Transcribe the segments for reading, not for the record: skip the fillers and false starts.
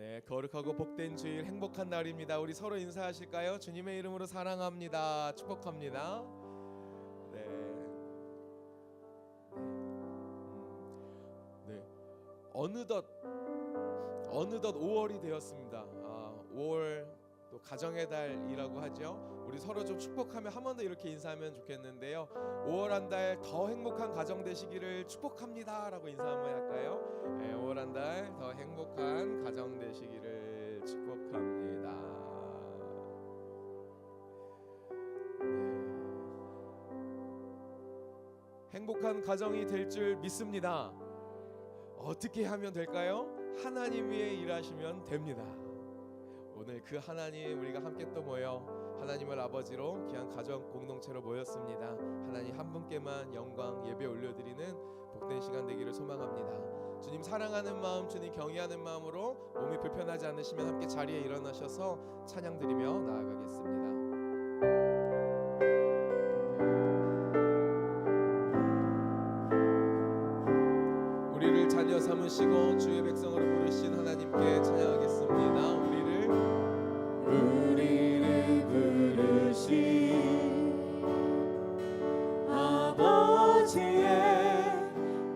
네, 거룩하고 복된 주일, 행복한 날입니다. 우리 서로 인사하실까요? 주님의 이름으로 사랑합니다. 축복합니다. 네. 네. 어느덧 5월이 되었습니다. 5월 또 가정의 달이라고 하죠. 우리 서로 좀 축복하며 한 번 더 이렇게 인사하면 좋겠는데요. 5월 한 달 더 행복한 가정 되시기를 축복합니다라고 인사 한번 할까요? 네, 5월 한 달 더 행복한 가정 되시기를 축복합니다. 네. 행복한 가정이 될 줄 믿습니다. 어떻게 하면 될까요? 하나님 위에 일하시면 됩니다. 오늘 그 하나님 우리가 함께 또 모여 하나님을 아버지로 귀한 가정 공동체로 모였습니다. 하나님 한 분께만 영광 예배 올려드리는 복된 시간 되기를 소망합니다. 주님 사랑하는 마음, 주님 경외하는 마음으로 몸이 불편하지 않으시면 함께 자리에 일어나셔서 찬양 드리며 나아가겠습니다. 우리를 자녀 삼으시고 주의 백성으로 부르신 하나님께 찬양하겠습니다. 우리를 부르신 아버지의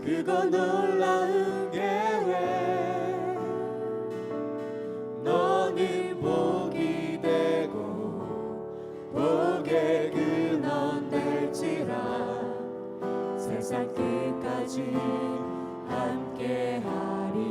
그거 놀라운 계획, 너는 복이 되고 복의 근원 될지라 세상 끝까지 함께하리.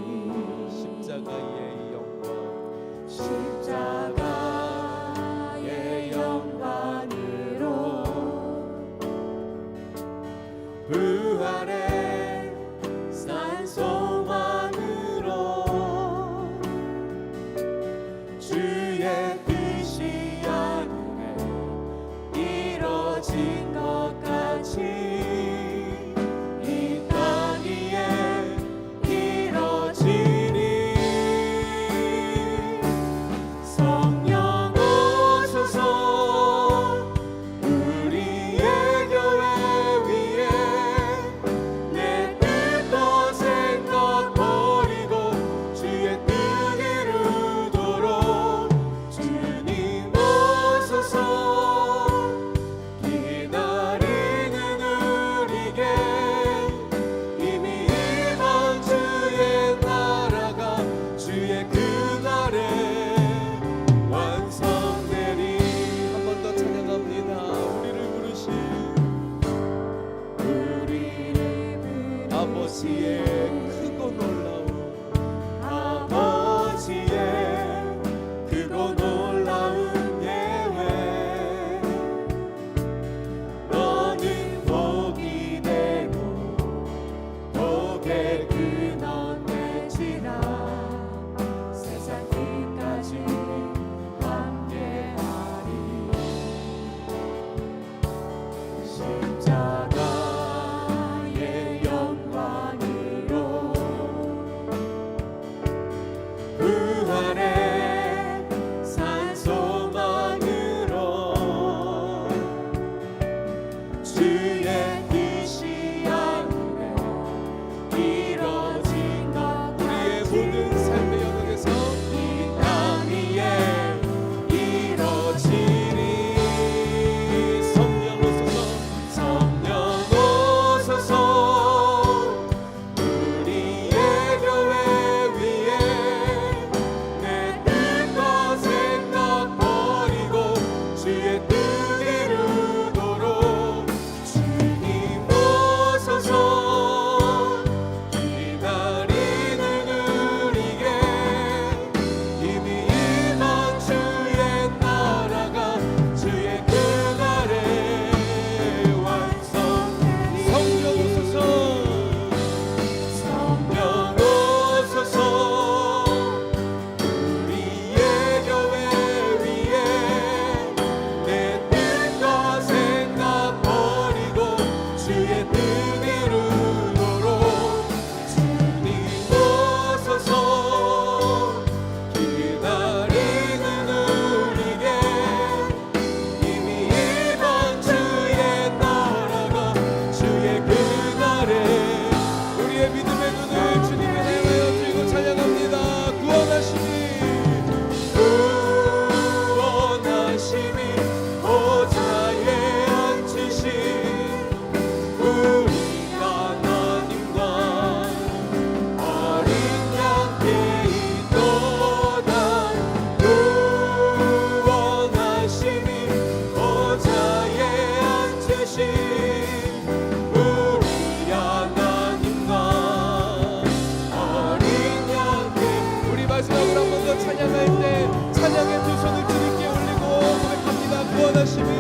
마지막으로 한 번 더 찬양할 때 찬양의 두 손을 주님께 올리고 고백합니다. 구원하심이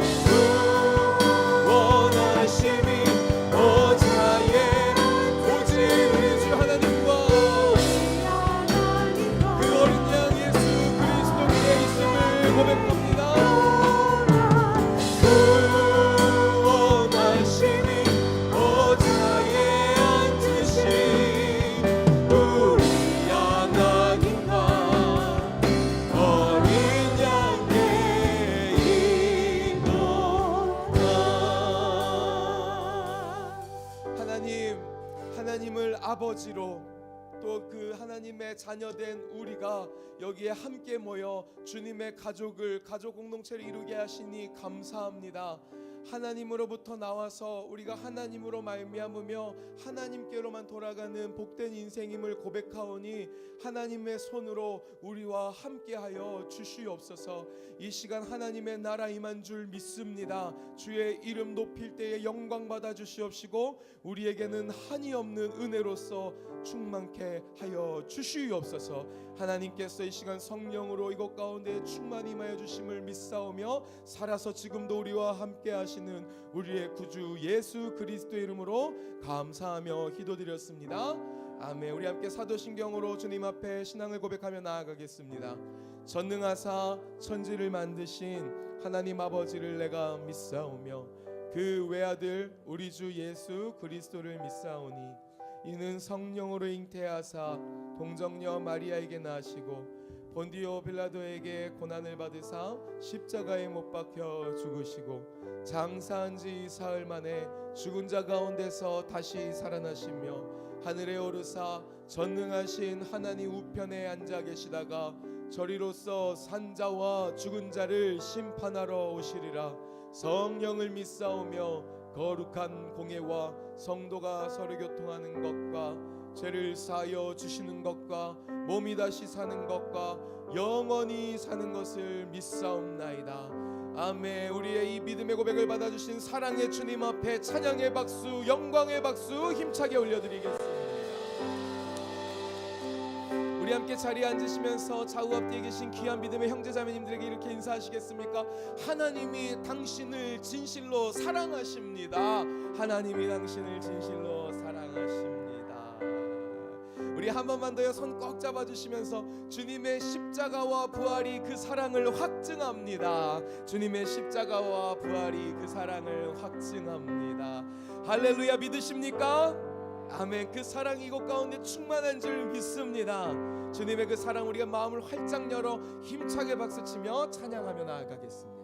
보좌의 오직 우리 주 하나님과 그 어린 양 예수 그리스도께 있음을 고백합니다. 구원하심이 보좌에 앉으신 우리 하나님과 어린 양의 인도다. 하나님을 아버지로 또 그 하나님의 자녀된 우리가 여기에 함께 모여 주님의 가족 공동체를 이루게 하시니 감사합니다. 하나님으로부터 나와서 우리가 하나님으로 말미암으며 하나님께로만 돌아가는 복된 인생임을 고백하오니 하나님의 손으로 우리와 함께하여 주시옵소서. 이 시간 하나님의 나라 임한 줄 믿습니다. 주의 이름 높일 때에 영광 받아 주시옵시고 우리에게는 한이 없는 은혜로서 충만케 하여 주시옵소서. 하나님께서 이 시간 성령으로 이곳 가운데 충만히 임하여 주심을 믿사오며 살아서 지금도 우리와 함께 하시는 우리의 구주 예수 그리스도의 이름으로 감사하며 기도드렸습니다. 아멘. 우리 함께 사도신경으로 주님 앞에 신앙을 고백하며 나아가겠습니다. 전능하사 천지를 만드신 하나님 아버지를 내가 믿사오며 그 외아들 우리 주 예수 그리스도를 믿사오니 이는 성령으로 잉태하사 동정녀 마리아에게 나시고 본디오 빌라도에게 고난을 받으사 십자가에 못 박혀 죽으시고 장사한 지 사흘 만에 죽은 자 가운데서 다시 살아나시며 하늘에 오르사 전능하신 하나님 우편에 앉아 계시다가 저리로서 산자와 죽은 자를 심판하러 오시리라. 성령을 믿사오며 거룩한 공예와 성도가 서로 교통하는 것과 죄를 사하여 주시는 것과 몸이 다시 사는 것과 영원히 사는 것을 믿사옵나이다. 아멘. 우리의 이 믿음의 고백을 받아주신 사랑의 주님 앞에 찬양의 박수, 영광의 박수 힘차게 올려드리겠습니다. 우리 함께 자리에 앉으시면서 좌우 앞뒤에 계신 귀한 믿음의 형제자매님들에게 이렇게 인사하시겠습니까? 하나님이 당신을 진실로 사랑하십니다. 하나님이 당신을 진실로 사랑하십니다. 우리 한 번만 더요. 손 꼭 잡아주시면서 주님의 십자가와 부활이 그 사랑을 확증합니다. 주님의 십자가와 부활이 그 사랑을 확증합니다. 할렐루야. 믿으십니까? 아멘. 그 사랑이 이곳 가운데 충만한 줄 믿습니다. 주님의 그 사랑 우리가 마음을 활짝 열어 힘차게 박수치며 찬양하며 나아가겠습니다.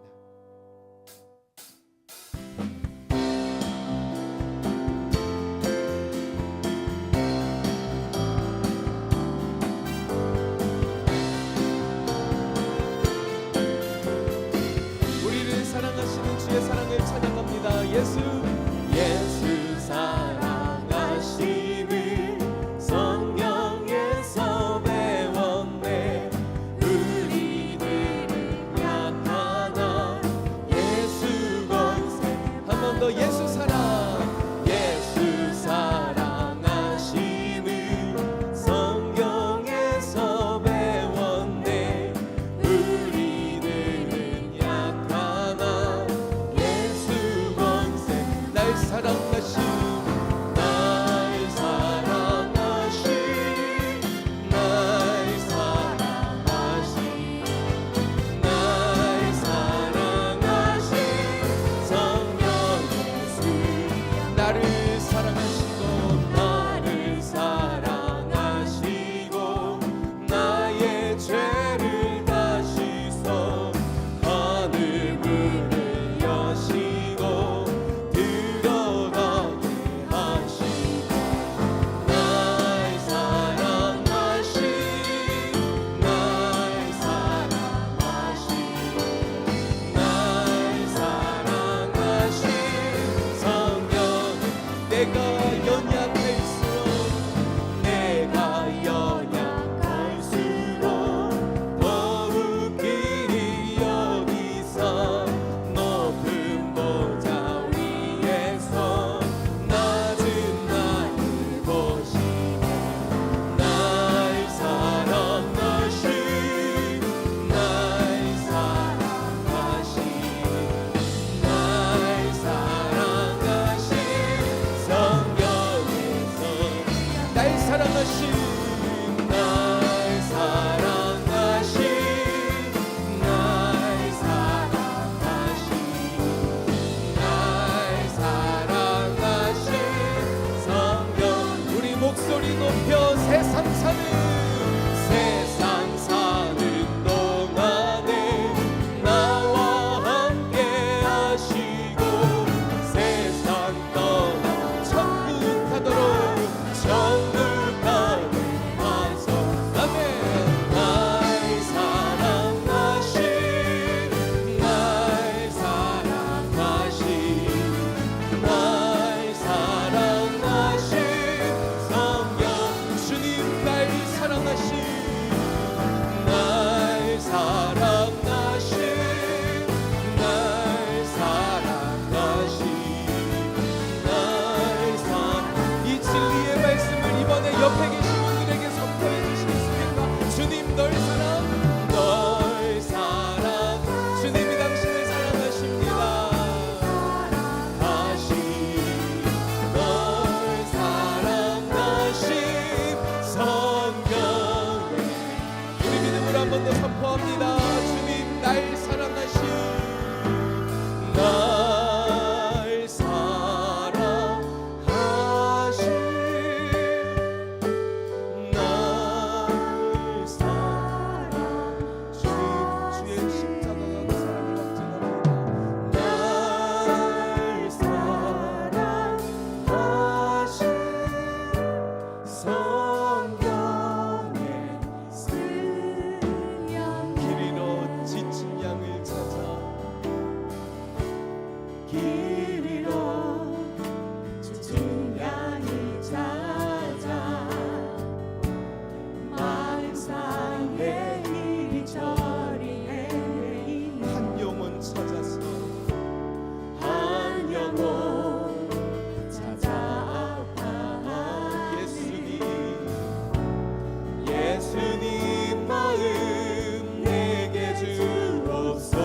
우리를 사랑하시는 주의 사랑을 찬양합니다. 예수 사랑하심을 성경에서 배웠네. 우리들은 약하나 날 사랑하신 주의 십자가가 그 사랑을 확증합니다. 날 사랑하신 성경에 쓰여 길 잃어 지친 양을 찾아 길 잃어 지친 양을 찾아 마음 상해 이리저리 헤매이는 한 영혼 찾아서 한 영혼 찾아 예수님 마음 내게 주옵소서.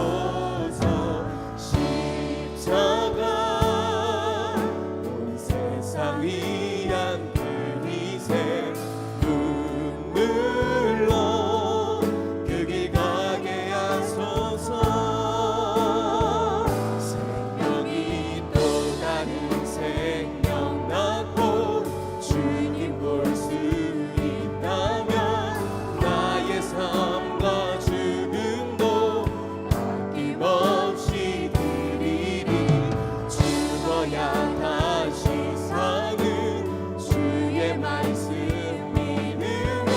십자가 온 세상 위한 그 희생 눈물로 그 길 가게 하소서. 생명이 또 다른 생명 낳고 주님 볼 수 있다면 나의 삶과 죽음도 아낌없이 드리리. 죽어야 다시 사는 주의 말씀 믿으며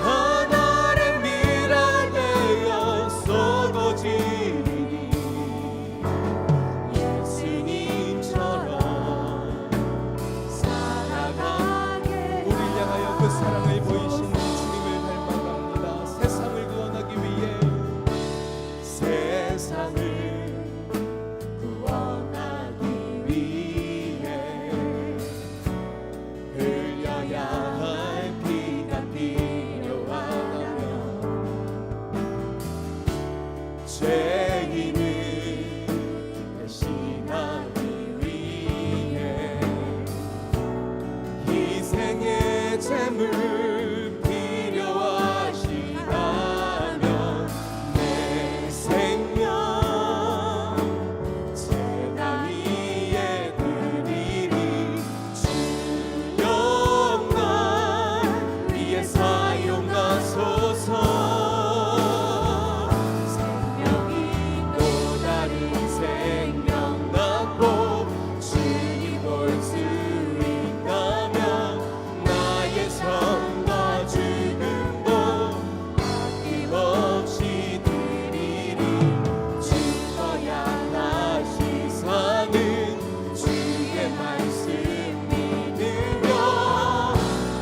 하나의 미랄 되어 썩어지리니 예수님처럼 살아가게 우리를 향하여 그 사랑을 보이신 주님을 닮아갑니다. 세상을 구원하기 위해 세상을 구원하기 위해 흘려야 할 피가 필요하다면 죄인을 대신하기 위해 희생의 제물 필요하시다면 내 생명 제단 위에 드리리. 주 영광 위에 사용하소서. 생명이 또 다른 생명 낳고 주님 볼 수 있다면 나의 삶과 죽음도 아낌없이 드리리. 죽어야 다시 사는 주의 말씀 믿으며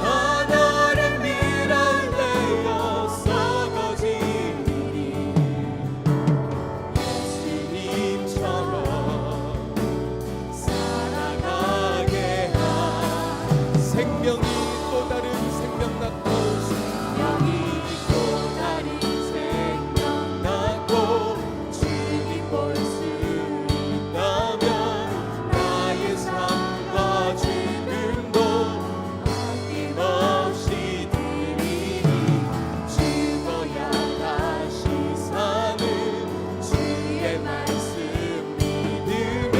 하나의 미랄 되어 썩어지리니 예수님처럼 살아가게 생명이 또 다른 생명 낳고 생명이 또 다른 생명 낳고 주님 볼 수 있다면 나의 삶과 죽음도 아낌없이 드리리. 죽어야 다시 사는 주의 말씀 믿으며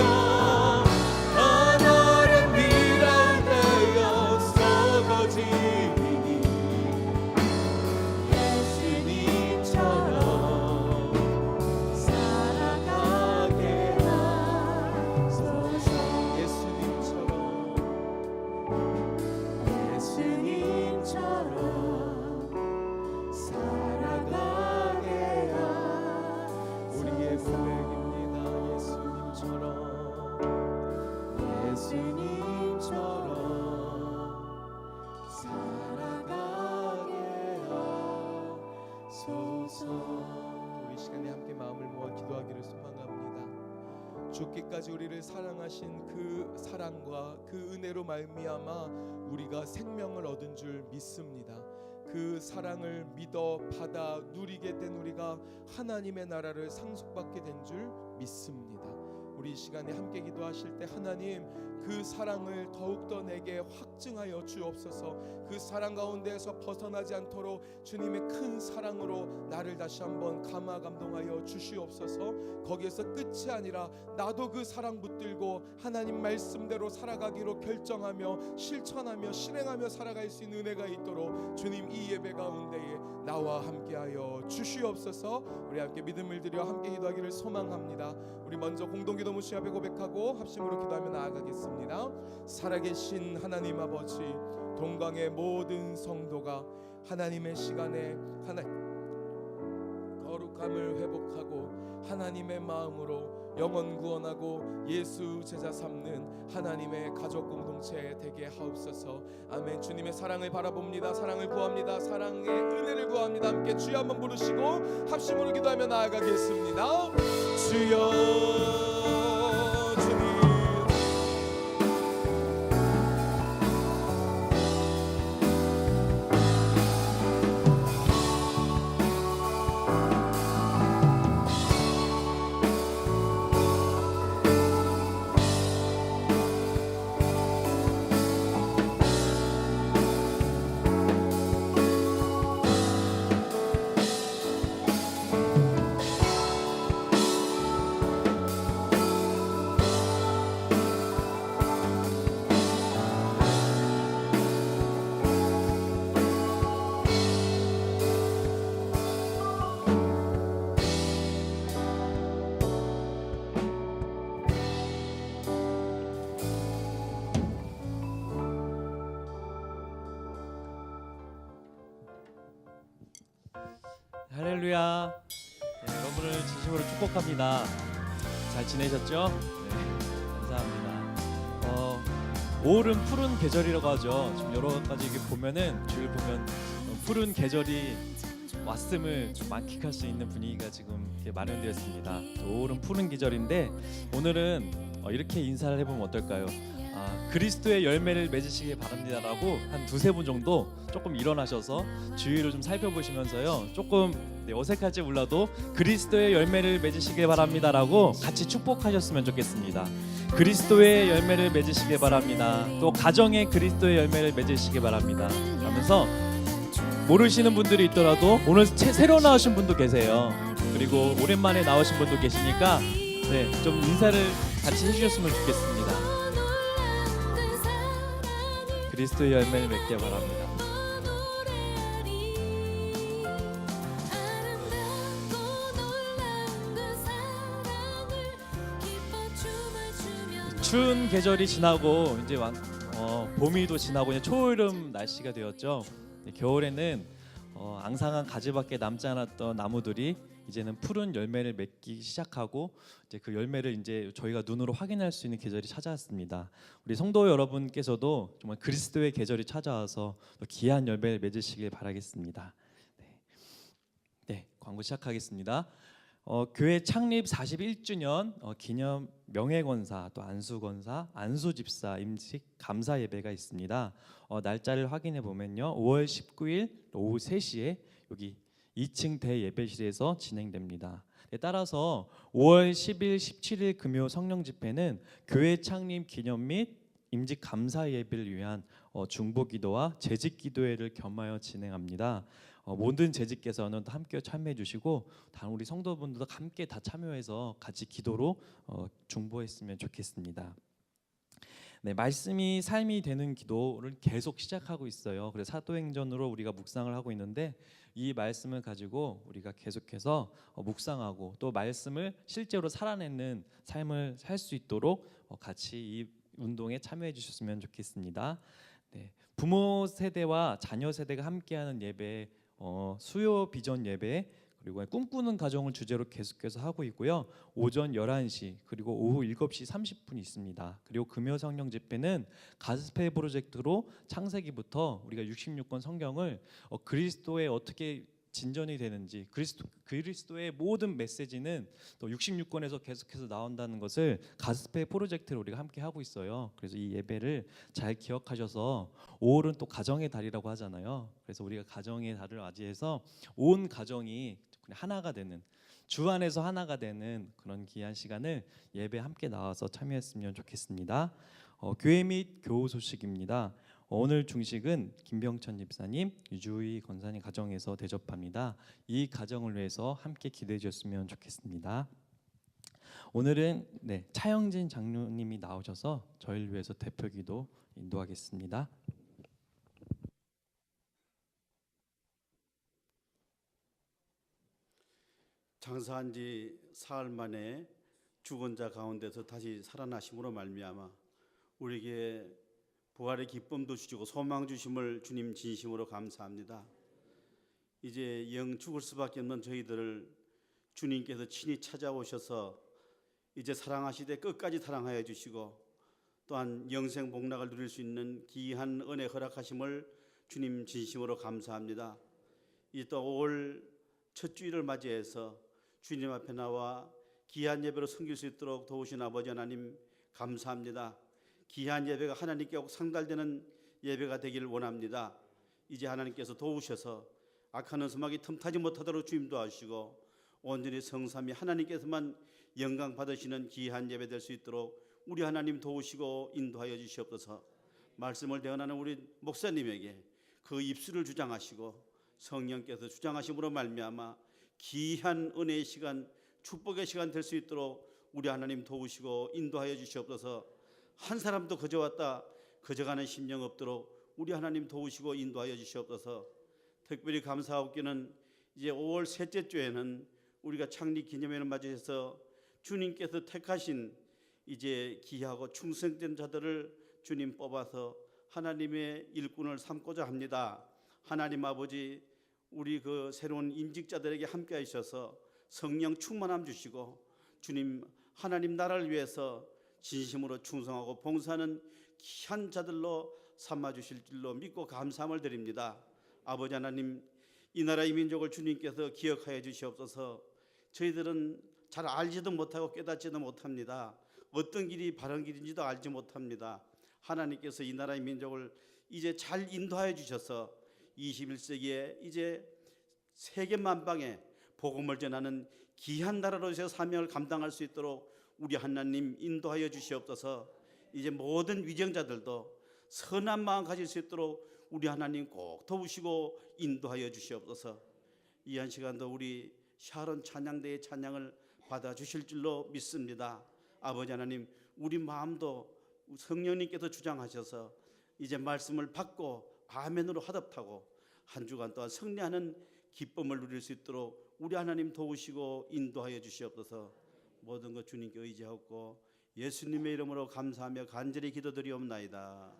하나의 미랄 되어 썩어지리니 예수님처럼 살아가게 하소서. 예수님처럼 예수님처럼 살아가게 우리의 하소서. 고백입니다. 예수님처럼 예수님처럼 살아가게 하소서. 우리 시간에 함께 마음을 모아 기도하기를 소망합니다. 죽기까지 우리를 사랑하신 그 사랑과 그 은혜로 말미암아 우리가 생명을 얻은 줄 믿습니다. 그 사랑을 믿어 받아 누리게 된 우리가 하나님의 나라를 상속받게 된 줄 믿습니다. 우리 이 시간에 함께 기도하실 때 하나님 그 사랑을 더욱더 내게 확증하여 주옵소서. 그 사랑 가운데에서 벗어나지 않도록 주님의 큰 사랑으로 나를 다시 한번 감화 감동하여 주시옵소서. 거기에서 끝이 아니라 나도 그 사랑 붙들고 하나님 말씀대로 살아가기로 결정하며 실천하며 실행하며 살아갈 수 있는 은혜가 있도록 주님 이 예배 가운데에 나와 함께하여 주시옵소서. 우리 함께 믿음을 드려 함께 기도하기를 소망합니다. 우리 먼저 공동기도 문 앞에 고백하고 합심으로 기도하며 나아가겠습니다. 살아계신 하나님 아버지, 동강의 모든 성도가 하나님의 시간에 거룩함을 회복하고 하나님의 마음으로 영혼 구원하고 예수 제자 삼는 하나님의 가족 공동체 되게 하옵소서. 아멘. 주님의 사랑을 바라봅니다. 사랑을 구합니다. 사랑의 은혜를 구합니다. 함께 주여 한번 부르시고 합심으로 기도하며 나아가겠습니다. 주여 주님 할렐루야. 네, 여러분을 진심으로 축복합니다. 잘 지내셨죠? 네, 감사합니다. 5월은 푸른 계절이라고 하죠. 지금 여러 가지 이게 보면은 주일 보면 푸른 계절이 왔음을 좀 만끽할 수 있는 분위기가 지금 이렇게 마련되었습니다. 5월은 푸른 계절인데 오늘은 이렇게 인사를 해보면 어떨까요? 그리스도의 열매를 맺으시기 바랍니다라고 한 두세 분 정도 조금 일어나셔서 주위를 좀 살펴보시면서요, 조금 어색할지 몰라도 그리스도의 열매를 맺으시기 바랍니다라고 같이 축복하셨으면 좋겠습니다. 그리스도의 열매를 맺으시기 바랍니다. 또 가정의 그리스도의 열매를 맺으시기 바랍니다 하면서 모르시는 분들이 있더라도 오늘 새로 나오신 분도 계세요. 그리고 오랜만에 나오신 분도 계시니까 좀 인사를 같이 해주셨으면 좋겠습니다. 그리스도의 열매를 맺게 바랍니다. 추운 계절이 지나고 이제 봄이도 지나고 이제 초여름 날씨가 되었죠. 겨울에는 앙상한 가지밖에 남지 않았던 나무들이 이제는 푸른 열매를 맺기 시작하고 이제 그 열매를 이제 저희가 눈으로 확인할 수 있는 계절이 찾아왔습니다. 우리 성도 여러분께서도 정말 그리스도의 계절이 찾아와서 귀한 열매를 맺으시길 바라겠습니다. 네, 광고 시작하겠습니다. 교회 창립 41주년 기념 명예권사, 또 안수권사, 안수집사 임직 감사 예배가 있습니다. 날짜를 확인해 보면요, 5월 19일 오후 3시에 여기 2층 대예배실에서 진행됩니다. 따라서 5월 10일, 17일 금요 성령 집회는 교회 창립 기념 및 임직 감사 예배를 위한 중보기도와 재직기도회를 겸하여 진행합니다. 모든 재직께서는 함께 참여해 주시고 다른 우리 성도분들도 함께 다 참여해서 같이 기도로 중보했으면 좋겠습니다. 네, 말씀이 삶이 되는 기도를 계속 시작하고 있어요. 그래서 사도행전으로 우리가 묵상을 하고 있는데 이 말씀을 가지고 우리가 계속해서 묵상하고 또 말씀을 실제로 살아내는 삶을 살 수 있도록 같이 이 운동에 참여해 주셨으면 좋겠습니다. 네, 부모 세대와 자녀 세대가 함께하는 예배, 수요 비전 예배, 그리고 꿈꾸는 가정을 주제로 계속해서 하고 있고요. 오전 11시 그리고 오후 7시 30분 있습니다. 그리고 금요 성령 집회는 가스펠 프로젝트로 창세기부터 우리가 66권 성경을 그리스도에 어떻게 진전이 되는지, 그리스도의 모든 메시지는 또 66권에서 계속해서 나온다는 것을 가스펠 프로젝트로 우리가 함께 하고 있어요. 그래서 이 예배를 잘 기억하셔서 5월은 또 가정의 달이라고 하잖아요. 그래서 우리가 가정의 달을 맞이해서 온 가정이 하나가 되는, 주 안에서 하나가 되는 그런 귀한 시간을 예배 함께 나와서 참여했으면 좋겠습니다. 교회 및 교우 소식입니다. 오늘 중식은 김병천 집사님, 유주희 권사님 가정에서 대접합니다. 이 가정을 위해서 함께 기도해 주셨으면 좋겠습니다. 오늘은 차영진 장로님이 나오셔서 저희를 위해서 대표기도 인도하겠습니다. 장사한 지 사흘 만에 죽은 자 가운데서 다시 살아나심으로 말미암아 우리에게 부활의 기쁨도 주시고 소망 주심을 주님 진심으로 감사합니다. 이제 영 죽을 수밖에 없는 저희들을 주님께서 친히 찾아오셔서 이제 사랑하시되 끝까지 사랑하여 주시고 또한 영생 복락을 누릴 수 있는 귀한 은혜 허락하심을 주님 진심으로 감사합니다. 이 또 5월 첫 주일을 맞이해서 주님 앞에 나와 귀한 예배로 섬길 수 있도록 도우신 아버지 하나님 감사합니다. 귀한 예배가 하나님께 꼭 상달되는 예배가 되길 원합니다. 이제 하나님께서 도우셔서 악한 은수막이 틈타지 못하도록 주님 도와주시고 온전히 성삼위 하나님께서만 영광 받으시는 귀한 예배 될 수 있도록 우리 하나님 도우시고 인도하여 주시옵소서. 말씀을 대언하는 우리 목사님에게 그 입술을 주장하시고 성령께서 주장하심으로 말미암아 귀한 은혜의 시간, 축복의 시간 될 수 있도록 우리 하나님 도우시고 인도하여 주시옵소서. 한 사람도 그저 왔다 그저가는 심령 없도록 우리 하나님 도우시고 인도하여 주시옵소서. 특별히 감사하옵기는 이제 5월 셋째 주에는 우리가 창립 기념회를 맞이해서 주님께서 택하신 이제 귀하고 충성된 자들을 주님 뽑아서 하나님의 일꾼을 삼고자 합니다. 하나님 아버지, 우리 그 새로운 임직자들에게 함께 하셔서 성령 충만함 주시고 주님 하나님 나라를 위해서 진심으로 충성하고 봉사하는 귀한 자들로 삼아 주실 줄로 믿고 감사함을 드립니다. 아버지 하나님, 이 나라의 민족을 주님께서 기억하여 주시옵소서. 저희들은 잘 알지도 못하고 깨닫지도 못합니다. 어떤 길이 바른 길인지도 알지 못합니다. 하나님께서 이 나라의 민족을 이제 잘 인도하여 주셔서 21세기에 이제 세계 만방에 복음을 전하는 귀한 나라로서의 사명을 감당할 수 있도록 우리 하나님 인도하여 주시옵소서. 이제 모든 위정자들도 선한 마음 가질 수 있도록 우리 하나님 꼭 도우시고 인도하여 주시옵소서. 이 한 시간도 우리 샤론 찬양대의 찬양을 받아 주실 줄로 믿습니다. 아버지 하나님, 우리 마음도 성령님께서 주장하셔서 이제 말씀을 받고 아멘으로 화답하고 한 주간 동안 승리하는 기쁨을 누릴 수 있도록 우리 하나님 도우시고 인도하여 주시옵소서. 모든 것 주님께 의지하고 예수님의 이름으로 감사하며 간절히 기도드리옵나이다.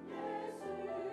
예수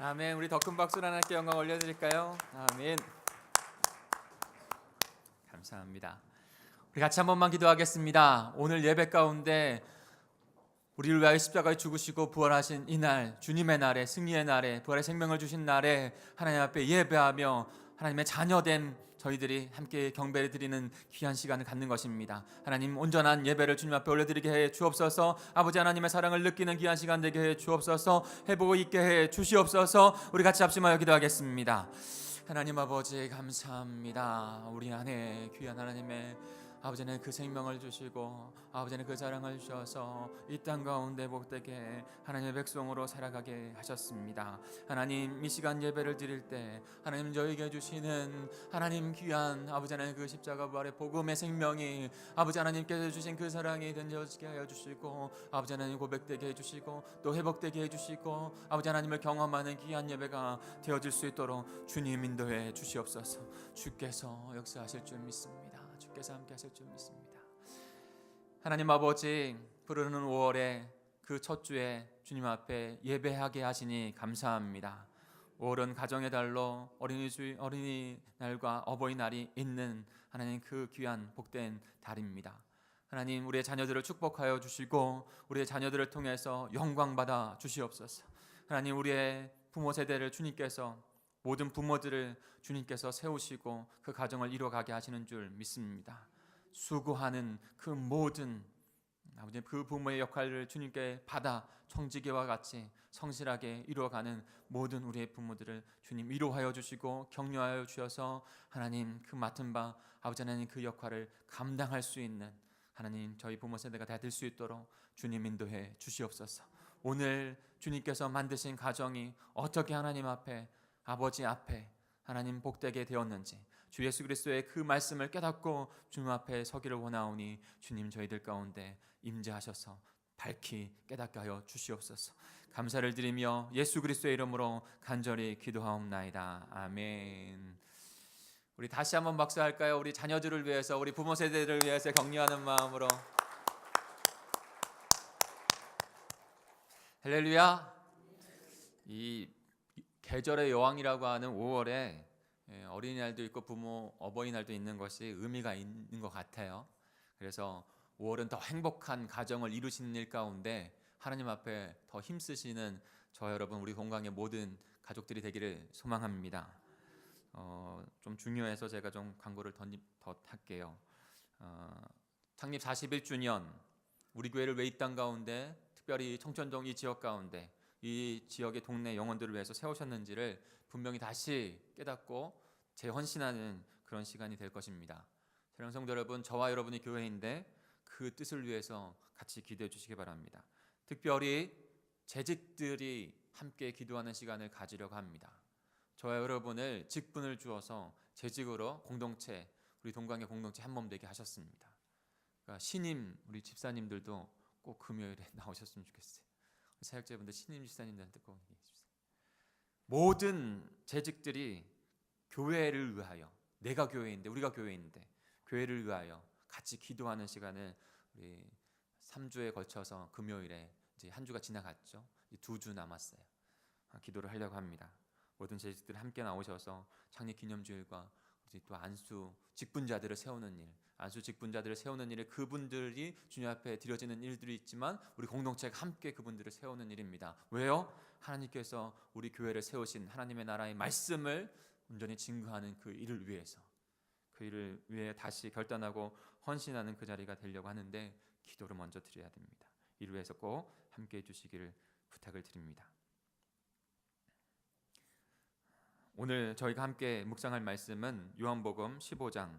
아멘. 우리 더 큰 박수로 하나님께 영광 올려드릴까요? 아멘. 감사합니다. 우리 같이 한 번만 기도하겠습니다. 오늘 예배 가운데 우리를 위하여 십자가에 죽으시고 부활하신 이날, 주님의 날에, 승리의 날에, 부활의 생명을 주신 날에 하나님 앞에 예배하며 하나님의 자녀된 저희들이 함께 경배를 드리는 귀한 시간을 갖는 것입니다. 하나님, 온전한 예배를 주님 앞에 올려드리게 해 주옵소서. 아버지 하나님의 사랑을 느끼는 귀한 시간 되게 해 주옵소서. 회복 있게 해 주시옵소서. 우리 같이 합심하여 기도하겠습니다. 하나님 아버지 감사합니다. 우리 안에 귀한 하나님의 아버지는 그 생명을 주시고 아버지는 그 사랑을 주셔서 이 땅 가운데 복되게 하나님의 백성으로 살아가게 하셨습니다. 하나님, 이 시간 예배를 드릴 때 하나님 저에게 주시는 하나님 귀한 아버지 하나님 그 십자가 부활의 복음의 생명이 아버지 하나님께서 주신 그 사랑이 던져지게 하여 주시고 아버지 하나님 고백되게 해주시고 또 회복되게 해주시고 아버지 하나님을 경험하는 귀한 예배가 되어질 수 있도록 주님 인도해 주시옵소서. 주께서 역사하실 줄 믿습니다. 주께서 함께 하실 줄 믿습니다. 하나님 아버지, 부르는 5월의 그 첫 주에 주님 앞에 예배하게 하시니 감사합니다. 5월은 가정의 달로 어린이날과 어버이날이 있는 하나님 그 귀한 복된 달입니다. 하나님, 우리의 자녀들을 축복하여 주시고 우리의 자녀들을 통해서 영광 받아 주시옵소서. 하나님, 우리의 부모 세대를 주님께서 모든 부모들을 주님께서 세우시고 그 가정을 이루어가게 하시는 줄 믿습니다. 수고하는 그 모든 아버지 그 부모의 역할을 주님께 받아 청지기와 같이 성실하게 이루어가는 모든 우리의 부모들을 주님 위로하여 주시고 격려하여 주셔서 하나님 그 맡은 바 아버지 하나님 그 역할을 감당할 수 있는 하나님 저희 부모 세대가 다 될 수 있도록 주님 인도해 주시옵소서. 오늘 주님께서 만드신 가정이 어떻게 하나님 앞에 아버지 앞에 하나님 복되게 되었는지 주 예수 그리스도의 그 말씀을 깨닫고 주님 앞에 서기를 원하오니 주님 저희들 가운데 임재하셔서 밝히 깨닫게 하여 주시옵소서. 감사를 드리며 예수 그리스도의 이름으로 간절히 기도하옵나이다. 아멘. 우리 다시 한번 박수할까요? 우리 자녀들을 위해서, 우리 부모 세대를 위해서 격려하는 마음으로. 할렐루야. 이 계절의 여왕이라고 하는 5월에 어린이날도 있고 부모 어버이날도 있는 것이 의미가 있는 것 같아요. 그래서 5월은 더 행복한 가정을 이루시는 일 가운데 하나님 앞에 더 힘쓰시는 저 여러분 우리 건강의 모든 가족들이 되기를 소망합니다. 좀 중요해서 제가 좀 광고를 더 할게요. 창립 41주년 우리 교회를 왜 이 땅 가운데 특별히 청천동 이 지역 가운데 이 지역의 동네 영혼들을 위해서 세우셨는지를 분명히 다시 깨닫고 재헌신하는 그런 시간이 될 것입니다. 사랑하는 성도 여러분, 저와 여러분이 교회인데 그 뜻을 위해서 같이 기도해 주시기 바랍니다. 특별히 재직들이 함께 기도하는 시간을 가지려고 합니다. 저와 여러분을 직분을 주어서 재직으로 공동체, 우리 동광의 공동체 한 몸 되게 하셨습니다. 그러니까 신임 우리 집사님들도 꼭 금요일에 나오셨으면 좋겠어요. 사역자분들 신임 집사님들한테 꼭 얘기해 주세요. 모든 재직들이 교회를 위하여, 내가 교회인데 우리가 교회인데 교회를 위하여 같이 기도하는 시간을 우리 3주에 걸쳐서 금요일에 이제 한 주가 지나갔죠. 2주 남았어요. 기도를 하려고 합니다. 모든 재직들이 함께 나오셔서 창립 기념주일과 또 안수 직분자들을 세우는 일, 안수 직분자들을 세우는 일에 그분들이 주님 앞에 드려지는 일들이 있지만 우리 공동체가 함께 그분들을 세우는 일입니다. 왜요? 하나님께서 우리 교회를 세우신 하나님의 나라의 말씀을 온전히 증거하는 그 일을 위해서, 그 일을 위해 다시 결단하고 헌신하는 그 자리가 되려고 하는데 기도를 먼저 드려야 됩니다. 이를 위해서 꼭 함께해 주시기를 부탁을 드립니다. 오늘 저희가 함께 묵상할 말씀은 요한복음 15장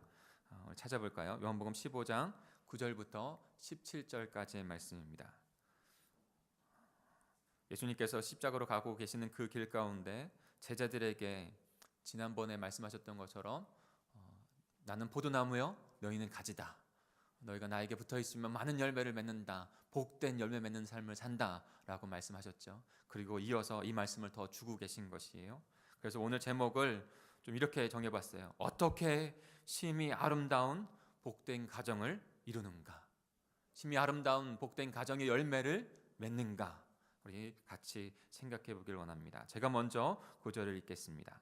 찾아볼까요? 요한복음 15장 9절부터 17절까지의 말씀입니다. 예수님께서 십자가로 가고 계시는 그 길 가운데 제자들에게 지난번에 말씀하셨던 것처럼 나는 포도나무요 너희는 가지다. 너희가 나에게 붙어있으면 많은 열매를 맺는다. 복된 열매 맺는 삶을 산다 라고 말씀하셨죠. 그리고 이어서 이 말씀을 더 주고 계신 것이에요. 그래서 오늘 제목을 좀 이렇게 정해봤어요. 어떻게 심히 아름다운 복된 가정을 이루는가? 심히 아름다운 복된 가정의 열매를 맺는가? 우리 같이 생각해 보길 원합니다. 제가 먼저 9절을 읽겠습니다.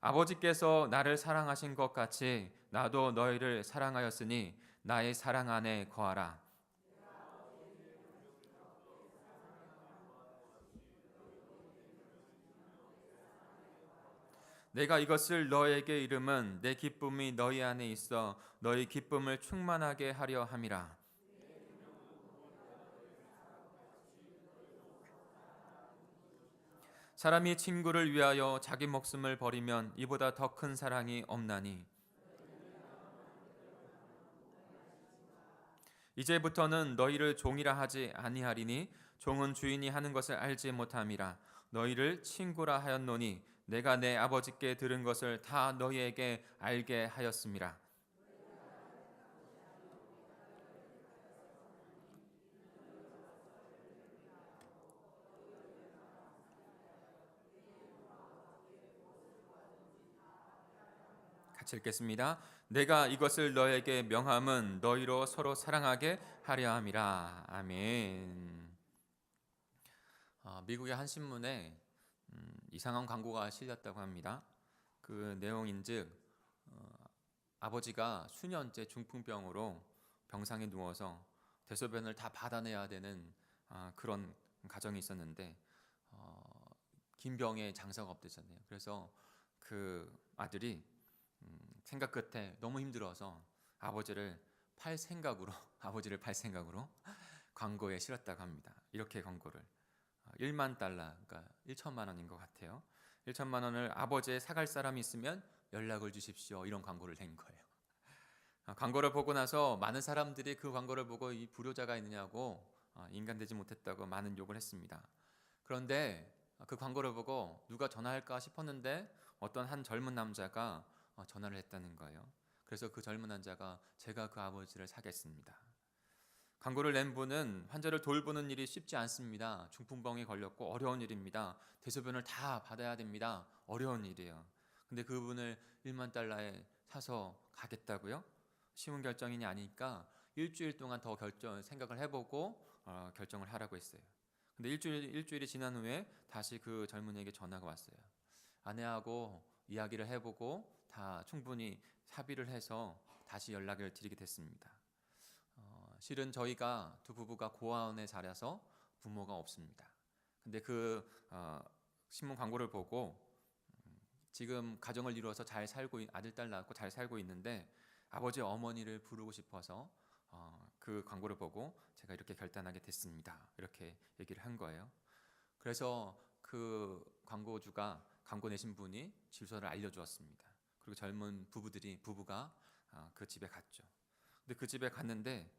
아버지께서 나를 사랑하신 것 같이 나도 너희를 사랑하였으니 나의 사랑 안에 거하라. 내가 이것을 너에게 이름은 내 기쁨이 너희 안에 있어 너희 기쁨을 충만하게 하려 함이라. 사람이 친구를 위하여 자기 목숨을 버리면 이보다 더 큰 사랑이 없나니 이제부터는 너희를 종이라 하지 아니하리니 종은 주인이 하는 것을 알지 못함이라. 너희를 친구라 하였노니 내가 내 아버지께 들은 것을 다 너희에게 알게 하였음이라. 같이 읽겠습니다. 내가 이것을 너에게 명함은 너희로 서로 사랑하게 하려 함이라. 아멘. 미국의 한 신문에 이상한 광고가 실렸다고 합니다. 그 내용인즉 아버지가 수년째 중풍병으로 병상에 누워서 대소변을 다 받아내야 되는 그런 가정이 있었는데 긴 병에 장사가 없대잖아요. 그래서 그 아들이 생각 끝에 너무 힘들어서 아버지를 팔 생각으로 광고에 실었다고 합니다. 이렇게 광고를 1만 달러, 그러니까 1천만 원인 것 같아요. 1천만 원을 아버지의 사갈 사람이 있으면 연락을 주십시오. 이런 광고를 낸 거예요. 광고를 보고 나서 많은 사람들이 그 광고를 보고 이 불효자가 있느냐고 인간되지 못했다고 많은 욕을 했습니다. 그런데 그 광고를 보고 누가 전화할까 싶었는데 어떤 한 젊은 남자가 전화를 했다는 거예요. 그래서 그 젊은 남자가 제가 그 아버지를 사겠습니다. 광고를 낸 분은 환자를 돌보는 일이 쉽지 않습니다. 중풍병에 걸렸고 어려운 일입니다. 대소변을 다 받아야 됩니다. 어려운 일이에요. 근데 그분을 1만 달러에 사서 가겠다고요? 쉬운 결정이 아니니까 일주일 동안 더 생각을 해보고 결정을 하라고 했어요. 근데 일주일이 지난 후에 다시 그 젊은이에게 전화가 왔어요. 아내하고 이야기를 해보고 다 충분히 합의를 해서 다시 연락을 드리게 됐습니다. 실은 저희가 두 부부가 고아원에 자라서 부모가 없습니다. 근데 그 신문 광고를 보고 지금 가정을 이루어서 잘 살고 아들 딸 낳고 잘 살고 있는데 아버지 어머니를 부르고 싶어서 그 광고를 보고 제가 이렇게 결단하게 됐습니다. 이렇게 얘기를 한 거예요. 그래서 그 광고주가 광고 내신 분이 주소를 알려주었습니다. 그리고 젊은 부부가 그 집에 갔죠. 근데 그 집에 갔는데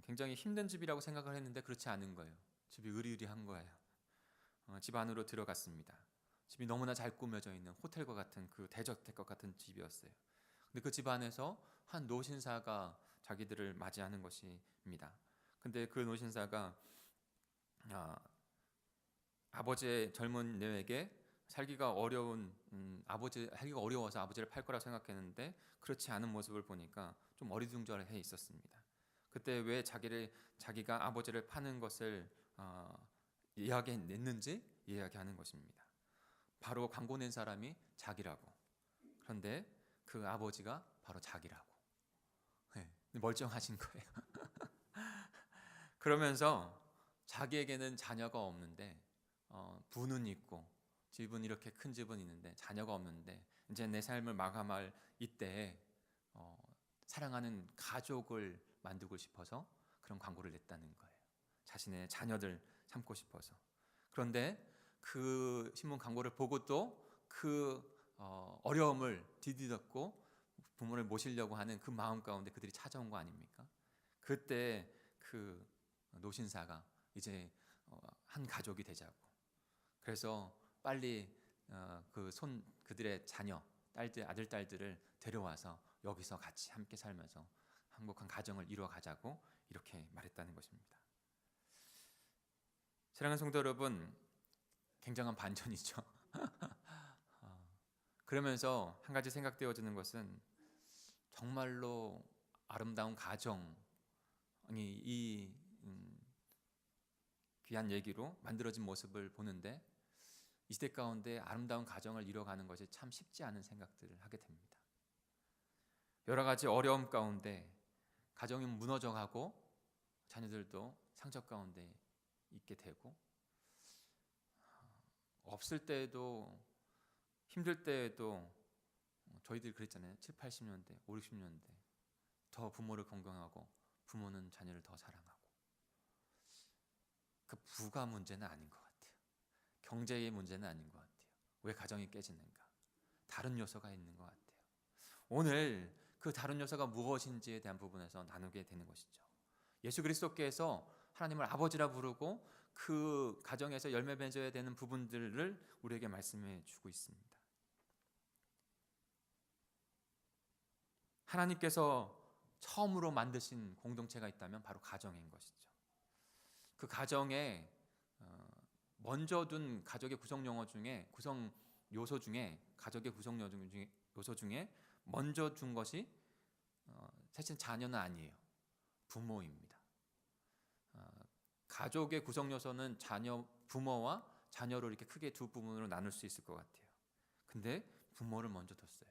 굉장히 힘든 집이라고 생각을 했는데 그렇지 않은 거예요. 집이 으리으리한 거예요. 집 안으로 들어갔습니다. 집이 너무나 잘 꾸며져 있는 호텔과 같은 그 대저택과 같은 집이었어요. 근데 그 집 안에서 한 노신사가 자기들을 맞이하는 것입니다. 근데 그 노신사가 아버지의 젊은 내에게 살기가 어려워서 아버지를 팔 거라 생각했는데 그렇지 않은 모습을 보니까 좀 어리둥절해 있었습니다. 그때 왜 자기가 아버지를 파는 것을 이야기했는지 이야기하는 것입니다. 바로 광고 낸 사람이 자기라고. 그런데 그 아버지가 바로 자기라고. 네, 멀쩡하신 거예요. 그러면서 자기에게는 자녀가 없는데 부는 있고 집은 이렇게 큰 집은 있는데 자녀가 없는데 이제 내 삶을 마감할 이때에 사랑하는 가족을 만들고 싶어서 그런 광고를 냈다는 거예요. 자신의 자녀들 삼고 싶어서. 그런데 그 신문 광고를 보고 또 그 어려움을 디디었고 부모를 모시려고 하는 그 마음 가운데 그들이 찾아온 거 아닙니까? 그때 그 노신사가 이제 한 가족이 되자고. 그래서 빨리 그들의 자녀, 아들, 딸들을 데려와서 여기서 같이 함께 살면서 행복한 가정을 이루어 가자고 이렇게 말했다는 것입니다. 사랑하는 성도 여러분, 굉장한 반전이죠. 그러면서 한 가지 생각되어지는 것은 정말로 아름다운 가정이 이 귀한 얘기로 만들어진 모습을 보는데 이 시대 가운데 아름다운 가정을 이뤄가는 것이 참 쉽지 않은 생각들을 하게 됩니다. 여러 가지 어려움 가운데 가정이 무너져가고 자녀들도 상처 가운데 있게 되고 없을 때에도 힘들 때에도 저희들이 그랬잖아요. 7, 80년대, 5, 60년대 더 부모를 공경하고 부모는 자녀를 더 사랑하고 그 부가 문제는 아닌 것 같아요. 경제의 문제는 아닌 것 같아요. 왜 가정이 깨지는가? 다른 요소가 있는 것 같아요. 오늘 그 다른 요소가 무엇인지에 대한 부분에서 나누게 되는 것이죠. 예수 그리스도께서 하나님을 아버지라 부르고 그 가정에서 열매 맺어야 되는 부분들을 우리에게 말씀해 주고 있습니다. 하나님께서 처음으로 만드신 공동체가 있다면 바로 가정인 것이죠. 그 가정에 먼저 둔 가족의 구성 요소 중에 가족의 구성 요소 중에 먼저 둔 것이 사실 자녀는 아니에요. 부모입니다. 가족의 구성 요소는 부모와 자녀로 이렇게 크게 두 부분으로 나눌 수 있을 것 같아요. 근데 부모를 먼저 뒀어요.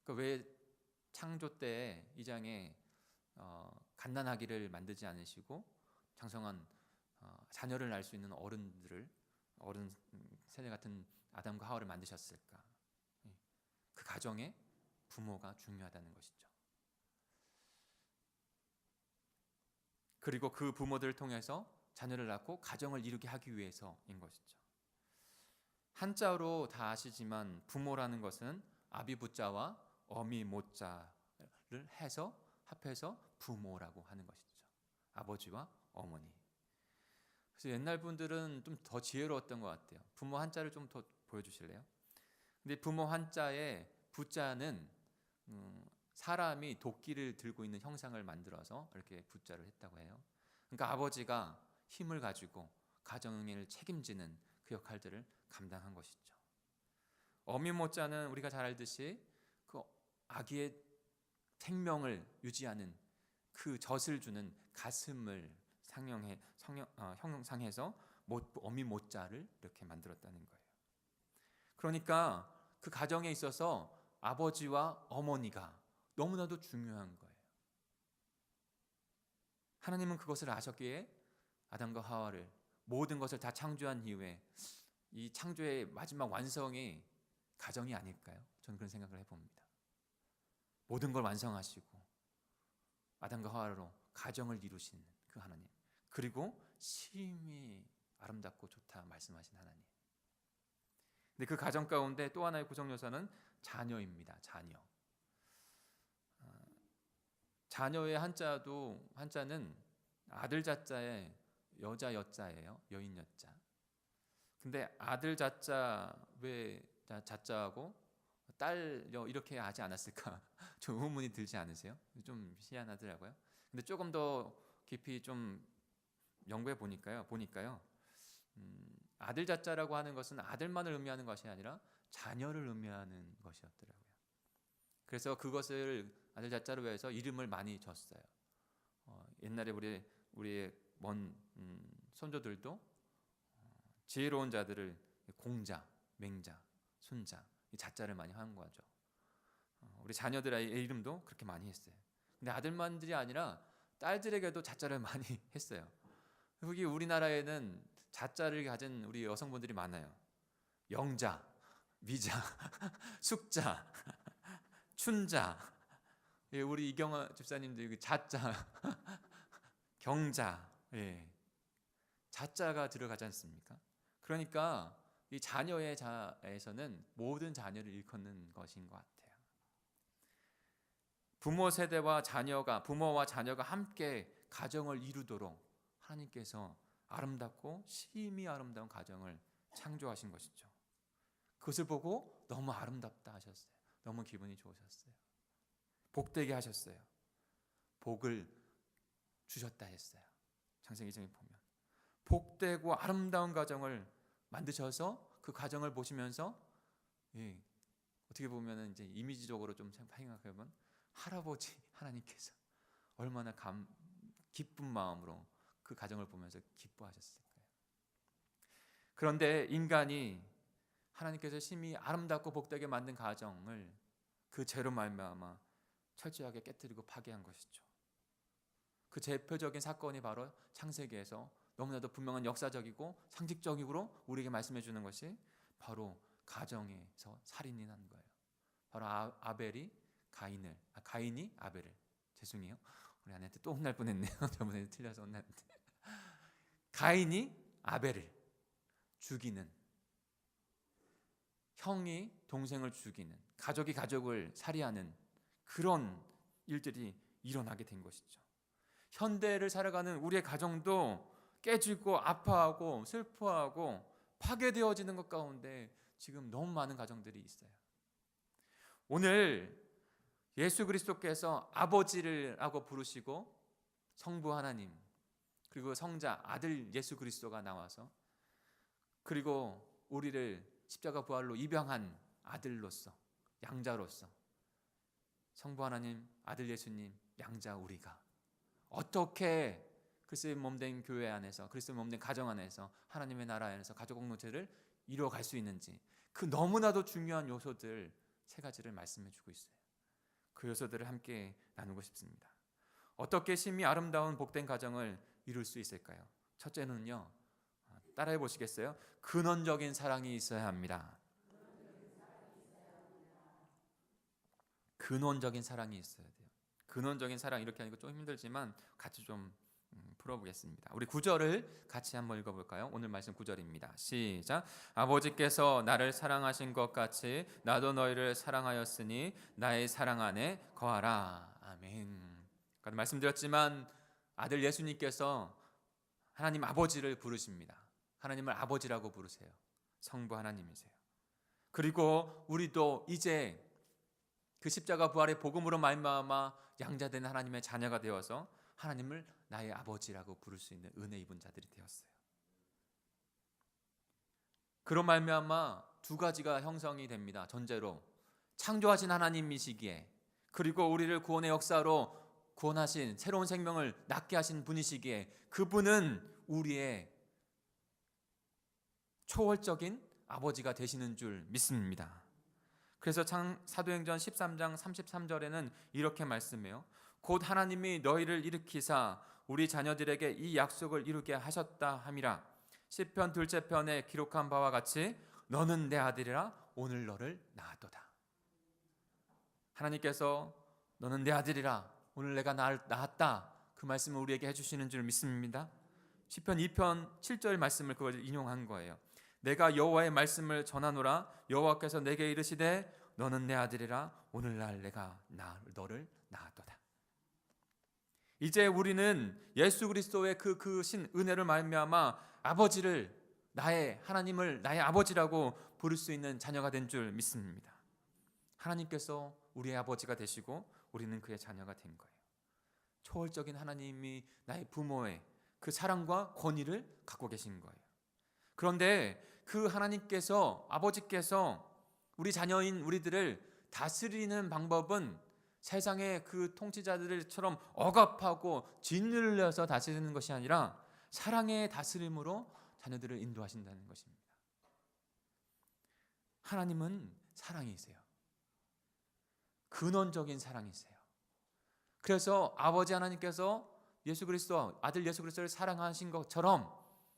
그러니까 왜 창조 때 2장에 갓난아기를 만들지 않으시고 장성한 자녀를 낳을 수 있는 어른 세대 같은 아담과 하와를 만드셨을까? 그 가정에 부모가 중요하다는 것이죠. 그리고 그 부모들을 통해서 자녀를 낳고 가정을 이루게 하기 위해서인 것이죠. 한자로 다 아시지만 부모라는 것은 아비부자와 어미모자를 해서 합해서 부모라고 하는 것이죠. 아버지와 어머니. 그래서 옛날 분들은 좀 더 지혜로웠던 것 같아요. 부모 한자를 좀 더 보여주실래요? 근데 부모 한자의 부자는 사람이 도끼를 들고 있는 형상을 만들어서 이렇게 부자를 했다고 해요. 그러니까 아버지가 힘을 가지고 가정을 책임지는 그 역할들을 감당한 것이죠. 어미모자는 우리가 잘 알듯이 그 아기의 생명을 유지하는 그 젖을 주는 가슴을 형상해서 어미모자를 이렇게 만들었다는 거예요. 그러니까 그 가정에 있어서 아버지와 어머니가 너무나도 중요한 거예요. 하나님은 그것을 아셨기에 아담과 하와를 모든 것을 다 창조한 이후에 이 창조의 마지막 완성이 가정이 아닐까요? 저는 그런 생각을 해봅니다. 모든 걸 완성하시고 아담과 하와로 가정을 이루신 그 하나님, 그리고 심히 아름답고 좋다 말씀하신 하나님. 근데 그 가정 가운데 또 하나의 구성 요소는 자녀입니다. 자녀의 한자는 아들 자자에 여자 여자예요. 여인 여자. 근데 아들 자자 왜 자자하고 딸 이렇게 하지 않았을까? 좀 의문이 들지 않으세요? 좀 희한하더라고요. 근데 조금 더 깊이 좀 연구해 보니까요. 아들 자자라고 하는 것은 아들만을 의미하는 것이 아니라 자녀를 의미하는 것이었더라고요. 그래서 그것을 아들 자자로 해서 이름을 많이 줬어요. 옛날에 우리의 먼 손조들도 지혜로운 자들을 공자, 맹자, 순자 이 자자를 많이 한 거죠. 우리 자녀들의 이름도 그렇게 많이 했어요. 근데 아들만들이 아니라 딸들에게도 자자를 많이 했어요. 여기 우리나라에는 자자를 가진 우리 여성분들이 많아요. 영자, 미자, 숙자, 춘자. 예, 우리 이경아 집사님도 여기 자자, 경자, 예, 자자가 들어가지 않습니까? 그러니까 이 자녀의 자에서는 모든 자녀를 일컫는 것인 것 같아요. 부모와 자녀가 함께 가정을 이루도록 하나님께서 아름답고 심히 아름다운 가정을 창조하신 것이죠. 그것을 보고 너무 아름답다 하셨어요. 너무 기분이 좋으셨어요. 복되게 하셨어요. 복을 주셨다 했어요. 창세기 2장에 보면 복되고 아름다운 가정을 만드셔서 그 가정을 보시면서 어떻게 보면 이제 이미지적으로 좀 생각해보면 할아버지 하나님께서 얼마나 기쁜 마음으로 그 가정을 보면서 기뻐하셨을 거예요. 그런데 인간이 하나님께서 심히 아름답고 복되게 만든 가정을 그 죄로 말미암아 철저하게 깨뜨리고 파괴한 것이죠. 그 대표적인 사건이 바로 창세기에서 너무나도 분명한 역사적이고 상징적으로 우리에게 말씀해 주는 것이 바로 가정에서 살인이 난 거예요. 바로 아벨이 가인이 아벨을, 죄송해요. 우리 아내한테 또 혼날 뻔했네요. 저번에 틀려서 혼났는데. 가인이 아벨을 죽이는, 형이 동생을 죽이는, 가족이 가족을 살해하는 그런 일들이 일어나게 된 것이죠. 현대를 살아가는 우리의 가정도 깨지고 아파하고 슬퍼하고 파괴되어지는 것 가운데 지금 너무 많은 가정들이 있어요. 오늘 예수 그리스도께서 아버지라고 부르시고 성부 하나님 그리고 성자 아들 예수 그리스도가 나와서 그리고 우리를 십자가 부활로 입양한 아들로서 양자로서 성부 하나님 아들 예수님 양자 우리가 어떻게 그리스도의 몸된 교회 안에서 그리스도의 몸된 가정 안에서 하나님의 나라 안에서 가족 공동체를 이루어갈 수 있는지 그 너무나도 중요한 요소들 세 가지를 말씀해 주고 있어요. 그 요소들을 함께 나누고 싶습니다. 어떻게 심히 아름다운 복된 가정을 이룰 수 있을까요? 첫째는요, 따라해 보시겠어요? 근원적인 사랑이 있어야 합니다. 근원적인 사랑이 있어야 돼요. 근원적인 사랑 이렇게 하니까 좀 힘들지만 같이 좀 풀어보겠습니다. 우리 9절을 같이 한번 읽어볼까요? 오늘 말씀 9절입니다. 시작. 아버지께서 나를 사랑하신 것 같이 나도 너희를 사랑하였으니 나의 사랑 안에 거하라. 아멘. 아까 말씀드렸지만 아들 예수님께서 하나님 아버지를 부르십니다. 하나님을 아버지라고 부르세요. 성부 하나님이세요. 그리고 우리도 이제 그 십자가 부활의 복음으로 말미암아 양자된 하나님의 자녀가 되어서 하나님을 나의 아버지라고 부를 수 있는 은혜 입은 자들이 되었어요. 그런 말미암아 두 가지가 형성이 됩니다. 전제로 창조하신 하나님이시기에 그리고 우리를 구원의 역사로 구원하신 새로운 생명을 낳게 하신 분이시기에 그분은 우리의 초월적인 아버지가 되시는 줄 믿습니다. 그래서 사도행전 13장 33절에는 이렇게 말씀해요. 곧 하나님이 너희를 일으키사 우리 자녀들에게 이 약속을 이루게 하셨다 함이라. 시편 둘째 편에 기록한 바와 같이 너는 내 아들이라 오늘 너를 낳았도다. 하나님께서 너는 내 아들이라 오늘 내가 낳았다 그 말씀을 우리에게 해주시는 줄 믿습니다. 시편 2편 7절 말씀을 그걸 인용한 거예요. 내가 여호와의 말씀을 전하노라. 여호와께서 내게 이르시되 너는 내 아들이라 오늘날 내가 너를 낳았도다. 이제 우리는 예수 그리스도의 그 신 은혜를 말미암아 아버지를 나의 하나님을 나의 아버지라고 부를 수 있는 자녀가 된 줄 믿습니다. 하나님께서 우리의 아버지가 되시고 우리는 그의 자녀가 된 거예요. 초월적인 하나님이 나의 부모의 그 사랑과 권위를 갖고 계신 거예요. 그런데 그 하나님께서 아버지께서 우리 자녀인 우리들을 다스리는 방법은 세상의 그 통치자들처럼 억압하고 진리를 내서 다스리는 것이 아니라 사랑의 다스림으로 자녀들을 인도하신다는 것입니다. 하나님은 사랑이세요. 근원적인 사랑이세요. 그래서 아버지 하나님께서 예수 그리스도 아들 예수 그리스도를 사랑하신 것처럼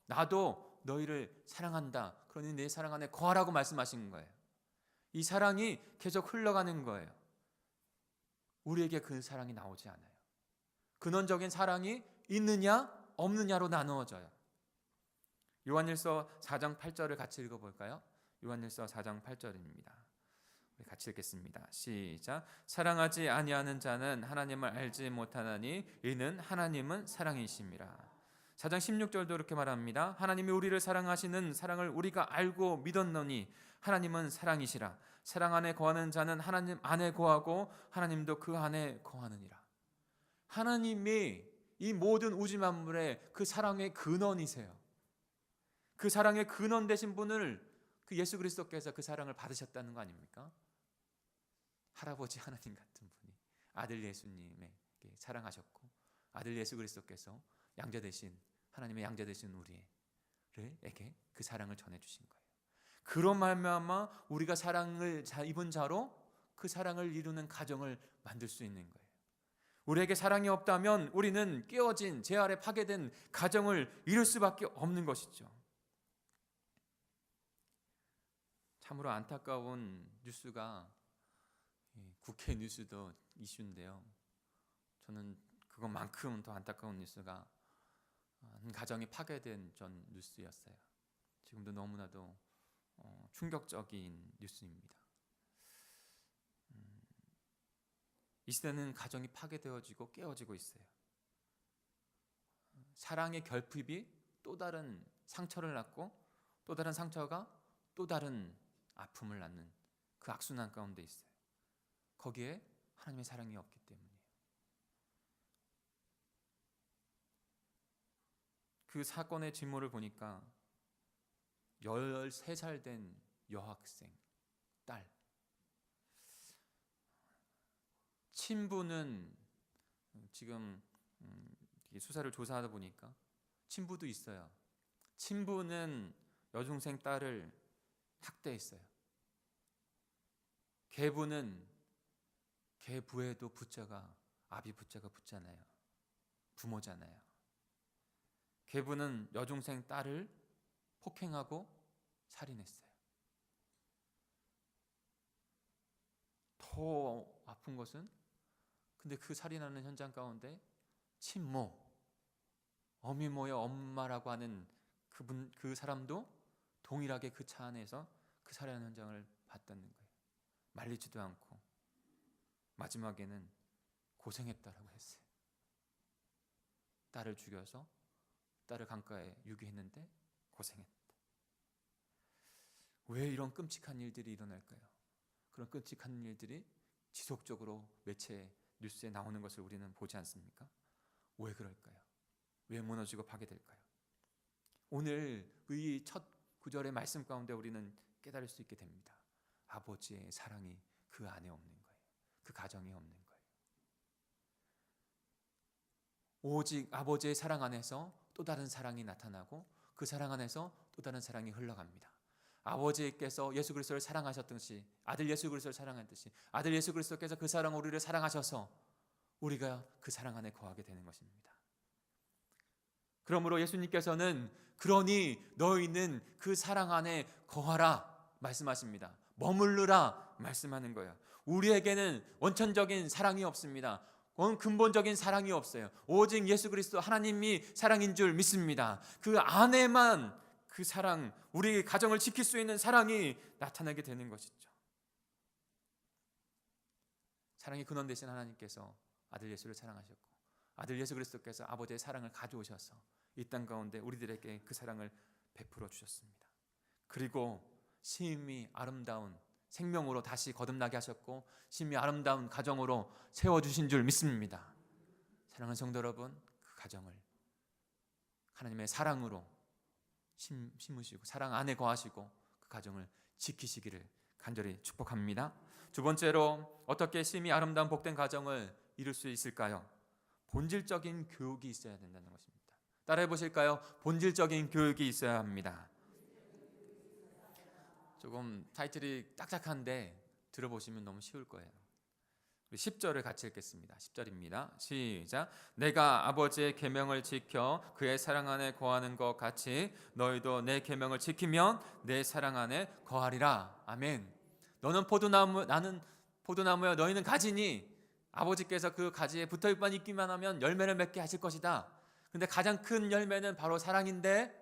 나도 너희를 사랑한다. 그러니 내 사랑 안에 거하라고 말씀하신 거예요. 이 사랑이 계속 흘러가는 거예요. 우리에게 그 사랑이 나오지 않아요. 근원적인 사랑이 있느냐 없느냐로 나누어져요. 요한일서 4장 8절을 같이 읽어볼까요? 요한일서 4장 8절입니다. 우리 같이 읽겠습니다. 시작. 사랑하지 아니하는 자는 하나님을 알지 못하나니 이는 하나님은 사랑이심이라. 4장 16절도 이렇게 말합니다. 하나님이 우리를 사랑하시는 사랑을 우리가 알고 믿었노니 하나님은 사랑이시라. 사랑 안에 거하는 자는 하나님 안에 거하고 하나님도 그 안에 거하느니라. 하나님이 이 모든 우주 만물의 그 사랑의 근원이세요. 그 사랑의 근원 되신 분을 그 예수 그리스도께서 그 사랑을 받으셨다는 거 아닙니까? 할아버지 하나님 같은 분이 아들 예수님에게 사랑하셨고 아들 예수 그리스도께서 양자 되신 하나님의 양자 되신 우리에게 그 사랑을 전해주신 거예요. 그런 말미암아 우리가 사랑을 입은 자로 그 사랑을 이루는 가정을 만들 수 있는 거예요. 우리에게 사랑이 없다면 우리는 깨어진 제 아래 파괴된 가정을 이룰 수밖에 없는 것이죠. 참으로 안타까운 뉴스가 국회 뉴스도 이슈인데요. 저는 그것만큼 더 안타까운 뉴스가 한 가정이 파괴된 전 뉴스였어요. 지금도 너무나도 충격적인 뉴스입니다. 이 시대는 가정이 파괴되어지고 깨어지고 있어요. 사랑의 결핍이 또 다른 상처를 낳고 또 다른 상처가 또 다른 아픔을 낳는 그 악순환 가운데 있어요. 거기에 하나님의 사랑이 없기 때문이에요. 그 사건의 진모를 보니까 13살 된 여학생 딸, 친부는 지금 수사를 조사하다 보니까 친부도 있어요. 친부는 여중생 딸을 학대했어요. 계부는 계부에도 부자가 아비 부자가 붙잖아요. 부모잖아요. 계부는 여중생 딸을 폭행하고 살인했어요. 더 아픈 것은 근데 그 살인하는 현장 가운데 친모, 어미모의 엄마라고 하는 그 사람도 동일하게 그 차 안에서 그 살인하는 현장을 봤다는 거예요. 말리지도 않고 마지막에는 고생했다라고 했어요. 딸을 죽여서 딸을 강가에 유기했는데 고생했다. 왜 이런 끔찍한 일들이 일어날까요? 그런 끔찍한 일들이 지속적으로 매체 뉴스에 나오는 것을 우리는 보지 않습니까? 왜 그럴까요? 왜 무너지고 파괴될까요? 오늘 이 첫 구절의 말씀 가운데 우리는 깨달을 수 있게 됩니다. 아버지의 사랑이 그 안에 없는 거예요. 그 가정이 없는 거예요. 오직 아버지의 사랑 안에서 또 다른 사랑이 나타나고 그 사랑 안에서 또 다른 사랑이 흘러갑니다. 아버지께서 예수 그리스도를 사랑하셨듯이 아들 예수 그리스도를 사랑했듯이 아들 예수 그리스도께서 그 사랑 우리를 사랑하셔서 우리가 그 사랑 안에 거하게 되는 것입니다. 그러므로 예수님께서는 그러니 너희는 그 사랑 안에 거하라 말씀하십니다. 머무르라 말씀하는 거예요. 우리에게는 원천적인 사랑이 없습니다. 근본적인 사랑이 없어요. 오직 예수 그리스도 하나님이 사랑인 줄 믿습니다. 그 안에만 그 사랑, 우리 가정을 지킬 수 있는 사랑이 나타나게 되는 것이죠. 사랑의 근원 되신 하나님께서 아들 예수를 사랑하셨고 아들 예수 그리스도께서 아버지의 사랑을 가져오셔서 이 땅 가운데 우리들에게 그 사랑을 베풀어 주셨습니다. 그리고 심히 아름다운 생명으로 다시 거듭나게 하셨고 심히 아름다운 가정으로 세워주신 줄 믿습니다. 사랑하는 성도 여러분, 그 가정을 하나님의 사랑으로 심으시고 사랑 안에 거하시고 그 가정을 지키시기를 간절히 축복합니다. 두 번째로 어떻게 심히 아름다운 복된 가정을 이룰 수 있을까요? 본질적인 교육이 있어야 된다는 것입니다. 따라해 보실까요? 본질적인 교육이 있어야 합니다. 조금 타이틀이 딱딱한데 들어보시면 너무 쉬울 거예요. 10절을 같이 읽겠습니다. 10절입니다. 시작. 내가 아버지의 계명을 지켜 그의 사랑 안에 거하는 것 같이 너희도 내 계명을 지키면 내 사랑 안에 거하리라. 아멘. 너는 포도나무, 나는 포도나무여 너희는 가지니 아버지께서 그 가지에 붙어있기만 있기만 하면 열매를 맺게 하실 것이다. 근데 가장 큰 열매는 바로 사랑인데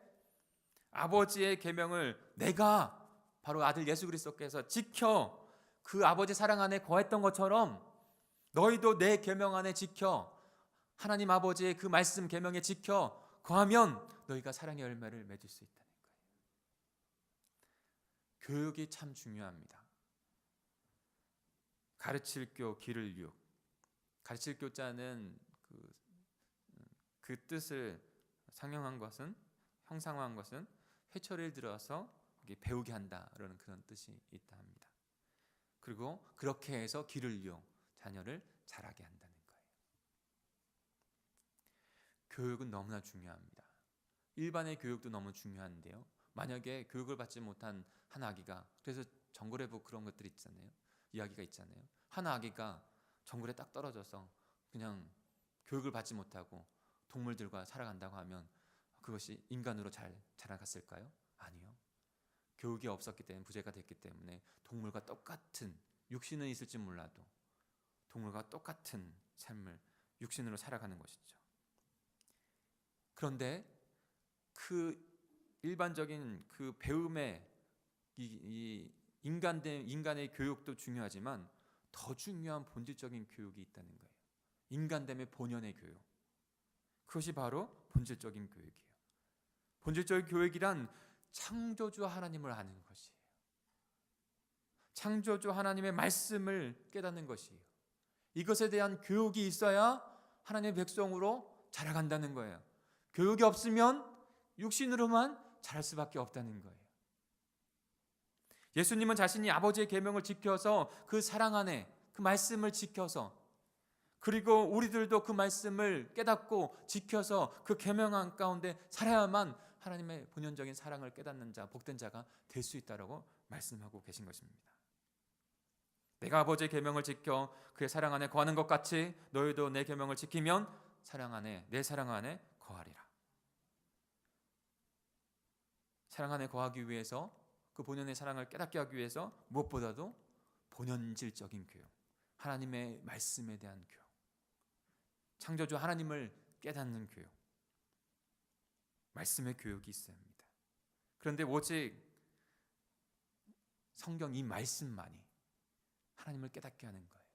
아버지의 계명을 내가 바로 아들 예수 그리스도께서 지켜 그 아버지 사랑 안에 거했던 것처럼 너희도 내 계명 안에 지켜 하나님 아버지의 그 말씀 계명에 지켜 거하면 너희가 사랑의 열매를 맺을 수 있다는 거예요. 교육이 참 중요합니다. 가르칠 교 기를 육. 가르칠 교자는 그 뜻을 상용한 것은 형상화한 것은 회초리를 들어서 배우게 한다라는 그런 뜻이 있다 합니다. 그리고 그렇게 해서 기를 이용 자녀를 자라게 한다는 거예요. 교육은 너무나 중요합니다. 일반의 교육도 너무 중요한데요. 만약에 교육을 받지 못한 한 아기가, 그래서 정글외부 그런 것들이 있잖아요. 이야기가 있잖아요. 한 아기가 정글에 딱 떨어져서 그냥 교육을 받지 못하고 동물들과 살아간다고 하면 그것이 인간으로 잘 자라갔을까요? 아니요. 교육이 없었기 때문에, 부재가 됐기 때문에 동물과 똑같은, 육신은 있을지 몰라도 동물과 똑같은 삶을 육신으로 살아가는 것이죠. 그런데 그 일반적인 그 배움의 이 인간의 교육도 중요하지만 더 중요한 본질적인 교육이 있다는 거예요. 인간됨의 본연의 교육. 그것이 바로 본질적인 교육이에요. 본질적인 교육이란 창조주 하나님을 아는 것이에요. 창조주 하나님의 말씀을 깨닫는 것이에요. 이것에 대한 교육이 있어야 하나님의 백성으로 자라간다는 거예요. 교육이 없으면 육신으로만 자랄 수밖에 없다는 거예요. 예수님은 자신이 아버지의 계명을 지켜서 그 사랑 안에 그 말씀을 지켜서, 그리고 우리들도 그 말씀을 깨닫고 지켜서 그 계명 가운데 살아야만 하나님의 본연적인 사랑을 깨닫는 자, 복된 자가 될 수 있다라고 말씀하고 계신 것입니다. 내가 아버지의 계명을 지켜 그의 사랑 안에 거하는 것 같이 너희도 내 계명을 지키면 내 사랑 안에 거하리라. 사랑 안에 거하기 위해서, 그 본연의 사랑을 깨닫게 하기 위해서 무엇보다도 본연질적인 교육, 하나님의 말씀에 대한 교육, 창조주 하나님을 깨닫는 교육, 말씀의 교육이 있어야 합니다. 그런데 오직 성경 이 말씀만이 하나님을 깨닫게 하는 거예요.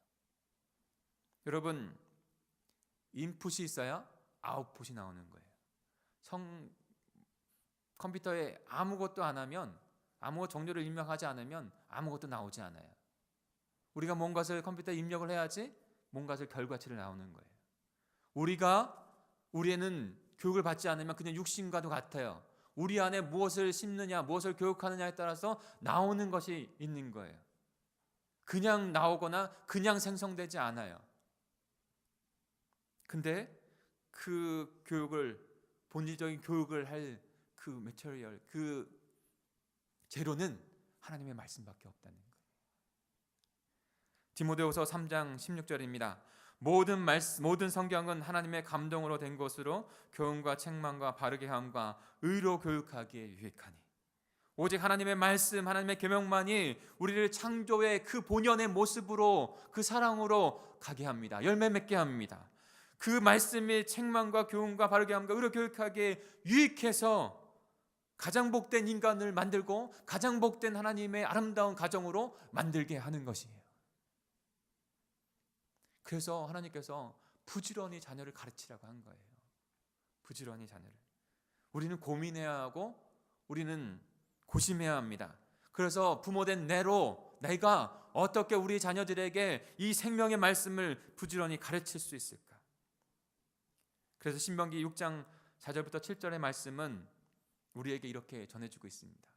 여러분, 인풋이 있어야 아웃풋이 나오는 거예요. 컴퓨터에 아무것도 안 하면, 아무 정보를 입력하지 않으면 아무것도 나오지 않아요. 우리가 뭔가를 컴퓨터에 입력을 해야지 뭔가를 결과치를 나오는 거예요. 우리에는 교육을 받지 않으면 그냥 육신과도 같아요. 우리 안에 무엇을 심느냐, 무엇을 교육하느냐에 따라서 나오는 것이 있는 거예요. 그냥 나오거나 그냥 생성되지 않아요. 근데 그 교육을, 본질적인 교육을 할 그 매터리얼, 그 재료는 하나님의 말씀밖에 없다는 거예요. 디모데후서 3장 16절입니다. 모든 성경은 하나님의 감동으로 된 것으로 교훈과 책망과 바르게 함과 의로 교육하기에 유익하니, 오직 하나님의 말씀, 하나님의 계명만이 우리를 창조의 그 본연의 모습으로, 그 사랑으로 가게 합니다. 열매 맺게 합니다. 그 말씀이 책망과 교훈과 바르게 함과 의로 교육하기에 유익해서 가장 복된 인간을 만들고 가장 복된 하나님의 아름다운 가정으로 만들게 하는 것이에요. 그래서 하나님께서 부지런히 자녀를 가르치라고 한 거예요. 부지런히 자녀를. 우리는 고민해야 하고 우리는 고심해야 합니다. 그래서 부모된 내가 어떻게 우리 자녀들에게 이 생명의 말씀을 부지런히 가르칠 수 있을까? 그래서 신명기 6장 4절부터 7절의 말씀은 우리에게 이렇게 전해주고 있습니다.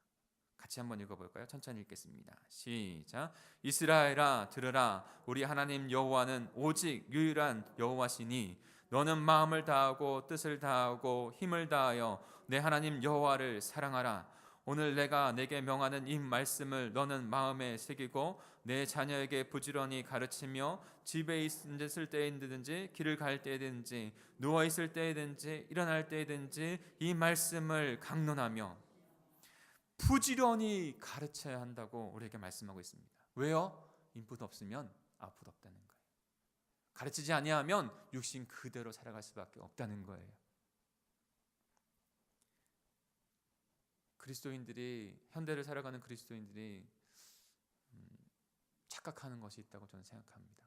같이 한번 읽어볼까요? 천천히 읽겠습니다. 시작. 이스라엘아 들으라. 우리 하나님 여호와는 오직 유일한 여호와시니 너는 마음을 다하고 뜻을 다하고 힘을 다하여 내 하나님 여호와를 사랑하라. 오늘 내가 내게 명하는 이 말씀을 너는 마음에 새기고 내 자녀에게 부지런히 가르치며 집에 있을 때이든지 길을 갈 때이든지 누워 있을 때이든지 일어날 때이든지 이 말씀을 강론하며 부지런히 가르쳐야 한다고 우리에게 말씀하고 있습니다. 왜요? 인풋 없으면 아웃풋 없다는 거예요. 가르치지 아니하면 육신 그대로 살아갈 수밖에 없다는 거예요. 그리스도인들이, 현대를 살아가는 그리스도인들이 착각하는 것이 있다고 저는 생각합니다.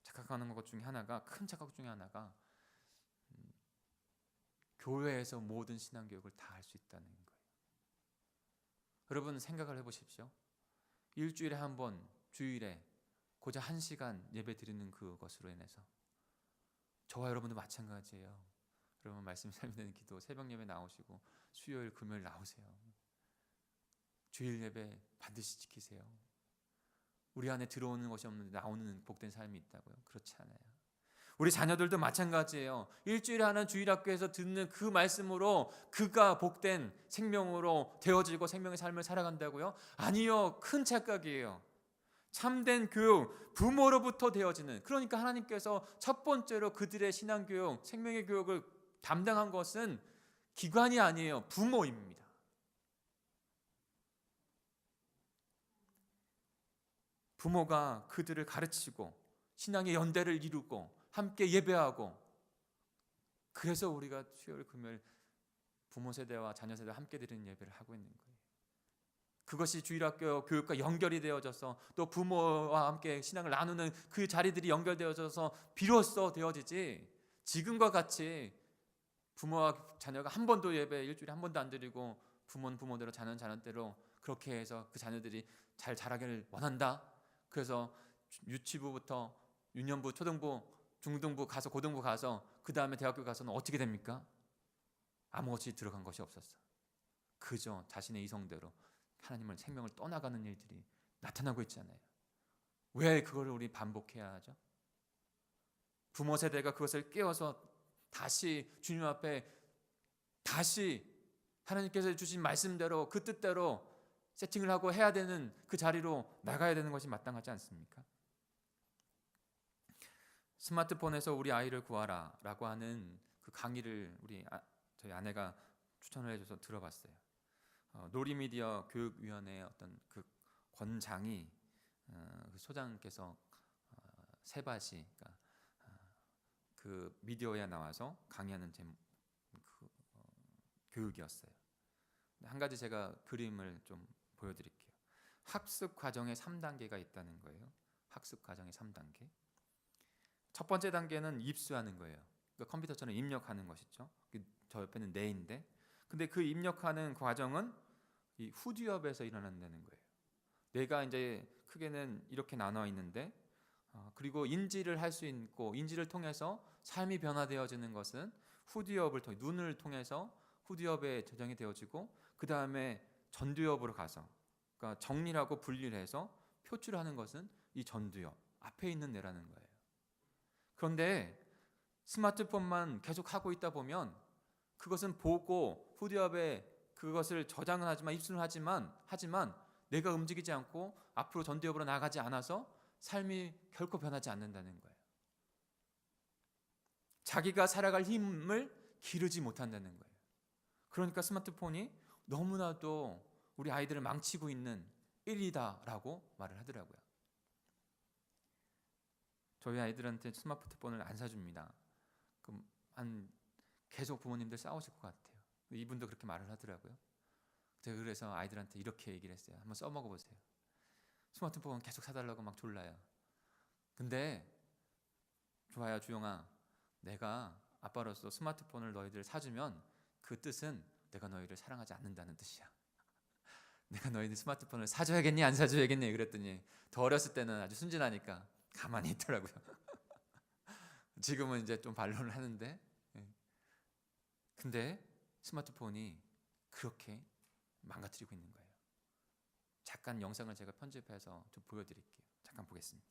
착각하는 것 중에 하나가, 큰 착각 중에 하나가 교회에서 모든 신앙교육을 다 할 수 있다는 거예요. 여러분 생각을 해보십시오. 일주일에 한 번, 주일에 고작 1시간 예배 드리는 그것으로 인해서 저와 여러분도 마찬가지예요. 여러분 말씀 살리는 기도, 새벽 예배 나오시고 수요일, 금요일 나오세요. 주일 예배 반드시 지키세요. 우리 안에 들어오는 것이 없는데 나오는 복된 삶이 있다고요? 그렇지 않아요. 우리 자녀들도 마찬가지예요. 일주일에 하는 주일학교에서 듣는 그 말씀으로 그가 복된 생명으로 되어지고 생명의 삶을 살아간다고요? 아니요. 큰 착각이에요. 참된 교육, 부모로부터 되어지는, 그러니까 하나님께서 첫 번째로 그들의 신앙교육, 생명의 교육을 담당한 것은 기관이 아니에요. 부모입니다. 부모가 그들을 가르치고 신앙의 연대를 이루고 함께 예배하고, 그래서 우리가 수요일 금요일 부모 세대와 자녀 세대와 함께 드리는 예배를 하고 있는 거예요. 그것이 주일학교 교육과 연결이 되어져서 또 부모와 함께 신앙을 나누는 그 자리들이 연결되어져서 비로소 되어지지, 지금과 같이 부모와 자녀가 한 번도 예배 일주일에 한 번도 안 드리고 부모는 부모대로 자녀는 자녀대로 그렇게 해서 그 자녀들이 잘 자라기를 원한다. 그래서 유치부부터 유년부, 초등부, 중등부 가서 고등부 가서 그 다음에 대학교 가서는 어떻게 됩니까? 아무것이 들어간 것이 없었어. 그저 자신의 이성대로 하나님을 생명을 떠나가는 일들이 나타나고 있잖아요. 왜 그거를 우리 반복해야 하죠? 부모 세대가 그것을 깨워서 다시 주님 앞에 다시 하나님께서 주신 말씀대로 그 뜻대로 세팅을 하고 해야 되는 그 자리로 나가야 되는 것이 마땅하지 않습니까? 스마트폰에서 우리 아이를 구하라 라고 하는 그 강의를 저희 아내가 추천을 해줘서 들어봤어요. 놀이미디어 교육위원회의 어떤 그 권장이 그 소장께서 세바시 그 미디어에 나와서 강의하는 교육이었어요. 한 가지 제가 그림을 좀 보여드릴게요. 학습 과정에 3단계가 있다는 거예요. 학습 과정의 3단계. 첫 번째 단계는 입수하는 거예요. 그러니까 컴퓨터처럼 입력하는 것이죠. 저 옆에는 네인데, 근데 그 입력하는 과정은 이 후두엽에서 일어난다는 거예요. 뇌가 이제 크게는 이렇게 나눠 있는데, 그리고 인지를 할 수 있고 인지를 통해서 삶이 변화되어지는 것은 후두엽을 통해 눈을 통해서 후두엽에 저장이 되어지고, 그 다음에 전두엽으로 가서, 그러니까 정리하고 분리를 해서 표출하는 것은 이 전두엽 앞에 있는 뇌라는 거예요. 그런데 스마트폰만 계속 하고 있다 보면 그것은 보고 후두엽에 그것을 저장은 하지만 입수는 하지만 내가 움직이지 않고 앞으로 전두엽으로 나가지 않아서 삶이 결코 변하지 않는다는 거예요. 자기가 살아갈 힘을 기르지 못한다는 거예요. 그러니까 스마트폰이 너무나도 우리 아이들을 망치고 있는 일이다라고 말을 하더라고요. 저희 아이들한테 스마트폰을 안 사줍니다. 그럼 계속 부모님들 싸우실 것 같아요. 이분도 그렇게 말을 하더라고요. 제가 그래서 아이들한테 이렇게 얘기를 했어요. 한번 써먹어 보세요. 스마트폰 계속 사달라고 막 졸라요. 근데 좋아요, 주영아. 내가 아빠로서 스마트폰을 너희들 사주면 그 뜻은 내가 너희를 사랑하지 않는다는 뜻이야. 내가 너희들 스마트폰을 사줘야겠니 안 사줘야겠니 그랬더니 더 어렸을 때는 아주 순진하니까 가만히 있더라고요. 지금은 이제 좀 반론을 하는데, 근데 스마트폰이 그렇게 망가뜨리고 있는 거예요. 잠깐 영상을 제가 편집해서 좀 보여드릴게요. 잠깐 보겠습니다.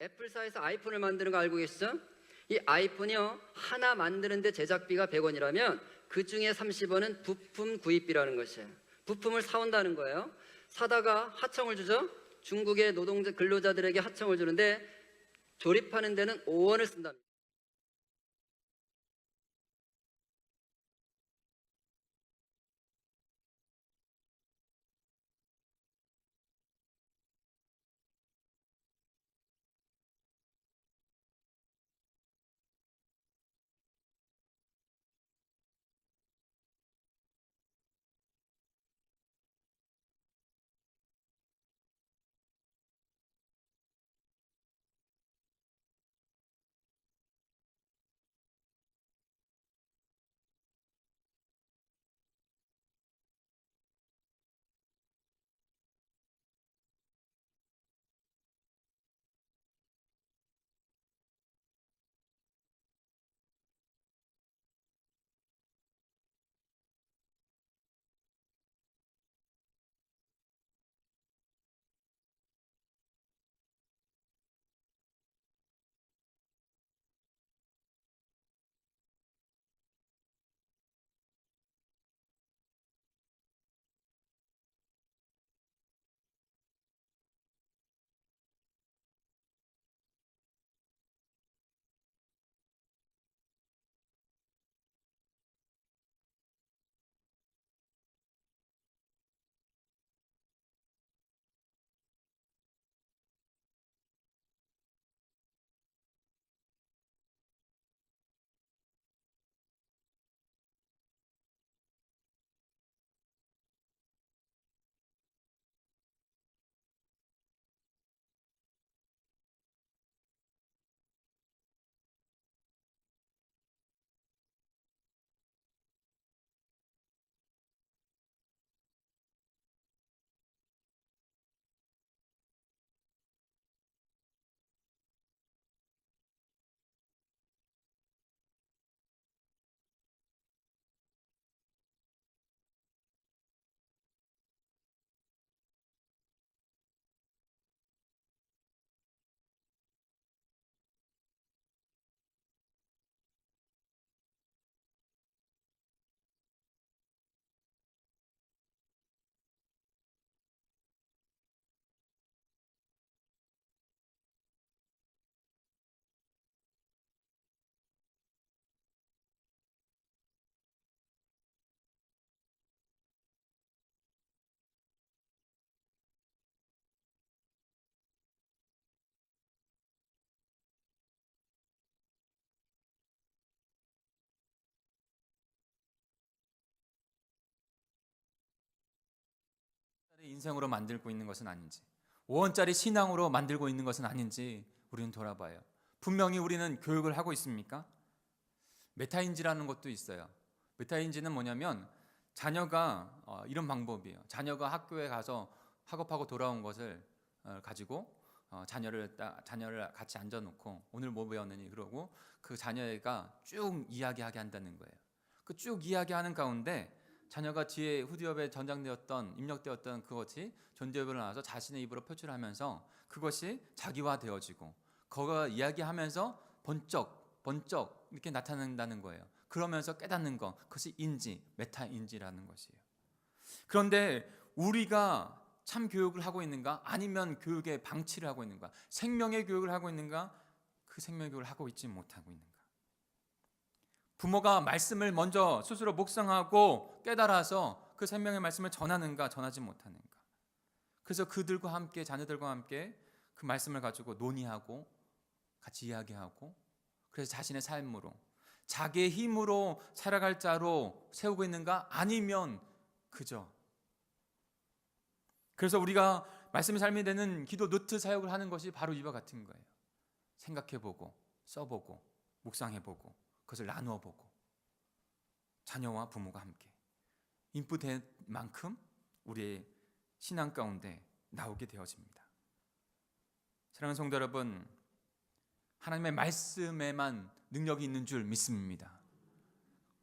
애플사에서 아이폰을 만드는 거 알고 계시죠? 이 아이폰이요, 하나 만드는데 제작비가 100원이라면 그 중에 30원은 부품 구입비라는 것이에요. 부품을 사온다는 거예요. 사다가 하청을 주죠. 중국의 노동자 근로자들에게 하청을 주는데 조립하는 데는 5원을 쓴답니다. 인생으로 만들고 있는 것은 아닌지, 5원짜리 신앙으로 만들고 있는 것은 아닌지 우리는 돌아봐요. 분명히 우리는 교육을 하고 있습니까? 메타인지라는 것도 있어요. 메타인지는 뭐냐면 자녀가 이런 방법이에요. 자녀가 학교에 가서 학업하고 돌아온 것을 가지고 자녀를 같이 앉아놓고 오늘 뭐 배웠느니 그러고 그 자녀가 쭉 이야기하게 한다는 거예요. 그 쭉 이야기하는 가운데 자녀가 뒤에 후디업에 입력되었던 그것이 전두엽으로 나와서 자신의 입으로 표출하면서 그것이 자기화되어지고 거가 이야기하면서 번쩍 이렇게 나타난다는 거예요. 그러면서 깨닫는 것, 그것이 인지, 메타인지라는 것이에요. 그런데 우리가 참 교육을 하고 있는가? 아니면 교육의 방치를 하고 있는가? 생명의 교육을 하고 있는가? 그 생명의 교육을 하고 있지 못하고 있는가? 부모가 말씀을 먼저 스스로 묵상하고 깨달아서 그 생명의 말씀을 전하는가? 전하지 못하는가? 그래서 그들과 함께, 자녀들과 함께 그 말씀을 가지고 논의하고 같이 이야기하고 그래서 자신의 삶으로 자기의 힘으로 살아갈 자로 세우고 있는가? 아니면 그래서 우리가 말씀의 삶이 되는 기도 노트 사역을 하는 것이 바로 이와 같은 거예요. 생각해보고 써보고 묵상해보고 그것을 나누어보고 자녀와 부모가 함께 인풋된 만큼 우리의 신앙 가운데 나오게 되어집니다. 사랑하는 성도 여러분, 하나님의 말씀에만 능력이 있는 줄 믿습니다.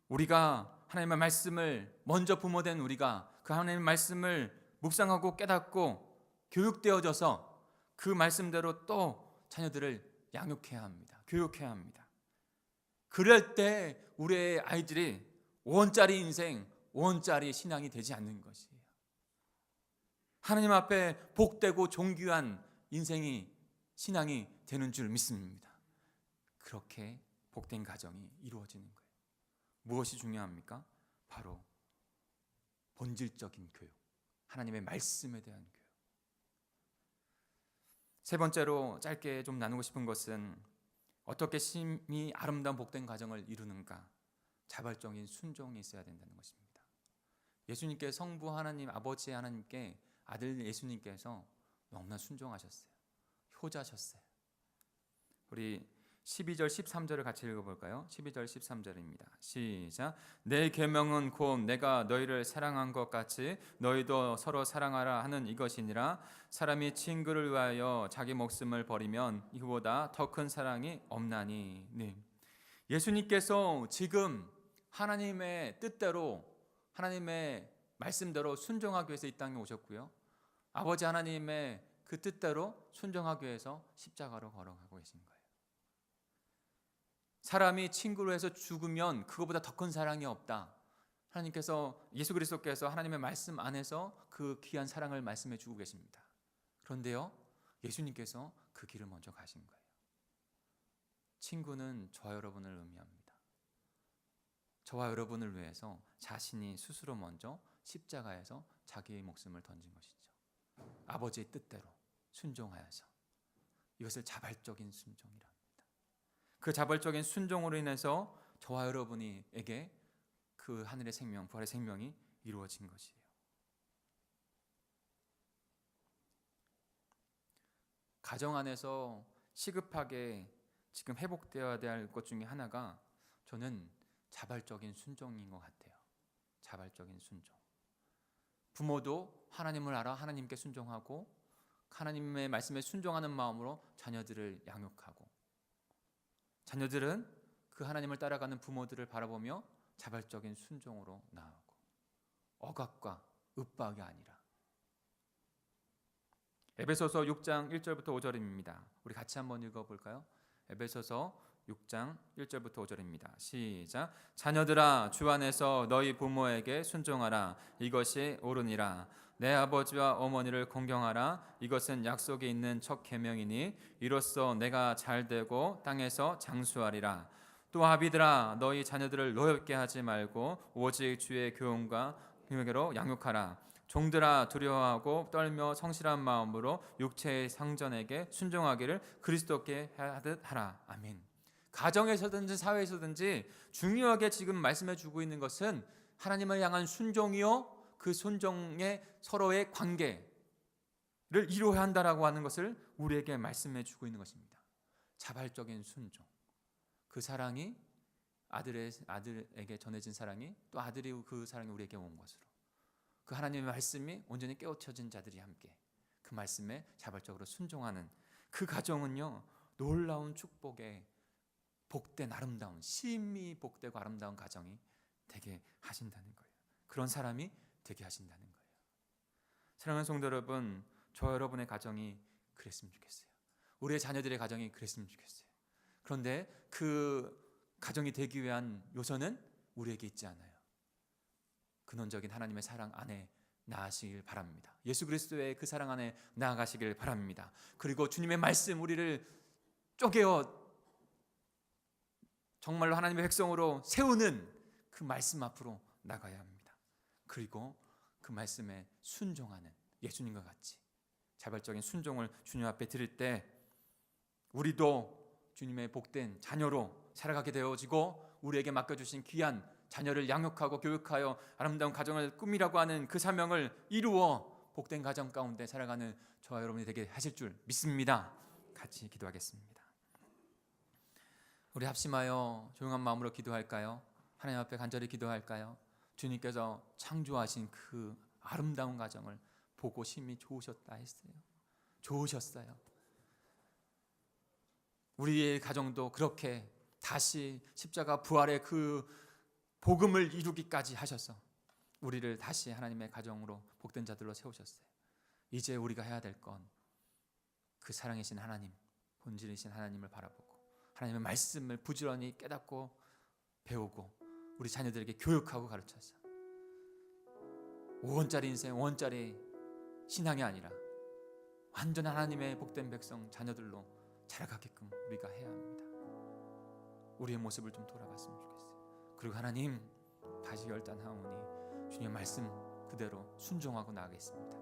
우리가 하나님의 말씀을 먼저 부모된 우리가 그 하나님의 말씀을 묵상하고 깨닫고 교육되어져서 그 말씀대로 또 자녀들을 양육해야 합니다. 교육해야 합니다. 그럴 때 우리의 아이들이 5원짜리 인생, 5원짜리 신앙이 되지 않는 것이에요. 하나님 앞에 복되고 존귀한 인생이 신앙이 되는 줄 믿습니다. 그렇게 복된 가정이 이루어지는 거예요. 무엇이 중요합니까? 바로 본질적인 교육, 하나님의 말씀에 대한 교육. 세 번째로 짧게 좀 나누고 싶은 것은 어떻게 심히 아름다운 복된 가정을 이루는가? 자발적인 순종이 있어야 된다는 것입니다. 예수님께 성부 하나님, 아버지 하나님께 아들 예수님께서 너무나 순종하셨어요. 효자셨어요. 우리 12절 13절을 같이 읽어볼까요? 12절 13절입니다. 시작. 내 계명은 곧 내가 너희를 사랑한 것 같이 너희도 서로 사랑하라 하는 이것이니라. 사람이 친구를 위하여 자기 목숨을 버리면 이보다 더 큰 사랑이 없나니. 네. 예수님께서 지금 하나님의 뜻대로 하나님의 말씀대로 순종하기 위해서 이 땅에 오셨고요. 아버지 하나님의 그 뜻대로 순종하기 위해서 십자가로 걸어가고 계신 거예요. 사람이 친구로 해서 죽으면 그거보다 더 큰 사랑이 없다. 하나님께서, 예수 그리스도께서 하나님의 말씀 안에서 그 귀한 사랑을 말씀해 주고 계십니다. 그런데요, 예수님께서 그 길을 먼저 가신 거예요. 친구는 저와 여러분을 의미합니다. 저와 여러분을 위해서 자신이 스스로 먼저 십자가에서 자기의 목숨을 던진 것이죠. 아버지의 뜻대로 순종하여서. 이것을 자발적인 순종이라 합니다. 그 자발적인 순종으로 인해서 저와 여러분에게 그 하늘의 생명, 부활의 생명이 이루어진 것이에요. 가정 안에서 시급하게 지금 회복되어야 될 것 중에 하나가 저는 자발적인 순종인 것 같아요. 자발적인 순종. 부모도 하나님을 알아 하나님께 순종하고 하나님의 말씀에 순종하는 마음으로 자녀들을 양육하고, 자녀들은 그 하나님을 따라가는 부모들을 바라보며 자발적인 순종으로 나아가고, 억압과 윽박이 아니라. 에베소서 6장 1절부터 5절입니다. 우리 같이 한번 읽어볼까요? 에베소서 6장 1절부터 5절입니다. 시작. 자녀들아, 주 안에서 너희 부모에게 순종하라. 이것이 옳으니라. 내 아버지와 어머니를 공경하라. 이것은 약속이 있는 첫 계명이니 이로써 내가 잘되고 땅에서 장수하리라. 또 아비들아, 너희 자녀들을 노엽게 하지 말고 오직 주의 교훈과 교육으로 양육하라. 종들아, 두려워하고 떨며 성실한 마음으로 육체의 상전에게 순종하기를 그리스도께 하듯 하라. 아멘. 가정에서든지 사회에서든지 중요하게 지금 말씀해 주고 있는 것은 하나님을 향한 순종이요, 그 순종의 서로의 관계를 이루어야 한다라고 하는 것을 우리에게 말씀해 주고 있는 것입니다. 자발적인 순종. 그 사랑이 아들에게 전해진 사랑이 또 아들이 그 사랑이 우리에게 온 것으로, 그 하나님의 말씀이 온전히 깨우쳐진 자들이 함께 그 말씀에 자발적으로 순종하는 그 가정은요, 놀라운 축복의 복된 아름다운, 심히 복되고 아름다운 가정이 되게 하신다는 거예요. 그런 사람이 되게 하신다는 거예요. 사랑하는 성도 여러분, 저 여러분의 가정이 그랬으면 좋겠어요. 우리의 자녀들의 가정이 그랬으면 좋겠어요. 그런데 그 가정이 되기 위한 요소는 우리에게 있지 않아요. 근원적인 하나님의 사랑 안에 나아가시길 바랍니다. 예수 그리스도의 그 사랑 안에 나아가시길 바랍니다. 그리고 주님의 말씀, 우리를 쪼개어 정말로 하나님의 백성으로 세우는 그 말씀 앞으로 나가야 합니다. 그리고 그 말씀에 순종하는, 예수님과 같이 자발적인 순종을 주님 앞에 드릴 때 우리도 주님의 복된 자녀로 살아가게 되어지고, 우리에게 맡겨주신 귀한 자녀를 양육하고 교육하여 아름다운 가정을 꾸미라고 하는 그 사명을 이루어 복된 가정 가운데 살아가는 저와 여러분이 되게 하실 줄 믿습니다. 같이 기도하겠습니다. 우리 합심하여 조용한 마음으로 기도할까요? 하나님 앞에 간절히 기도할까요? 주님께서 창조하신 그 아름다운 가정을 보고 심히 좋으셨다 했어요. 좋으셨어요. 우리의 가정도 그렇게 다시 십자가 부활의 그 복음을 이루기까지 하셔서 우리를 다시 하나님의 가정으로 복된 자들로 세우셨어요. 이제 우리가 해야 될 건 그 사랑이신 하나님, 본질이신 하나님을 바라보고 하나님의 말씀을 부지런히 깨닫고 배우고 우리 자녀들에게 교육하고 가르쳐서 5원짜리 인생, 5원짜리 신앙이 아니라 완전 하나님의 복된 백성 자녀들로 자라가게끔 우리가 해야 합니다. 우리의 모습을 좀 돌아봤으면 좋겠어요. 그리고 하나님, 다시 결단하오니 주님의 말씀 그대로 순종하고 나가겠습니다.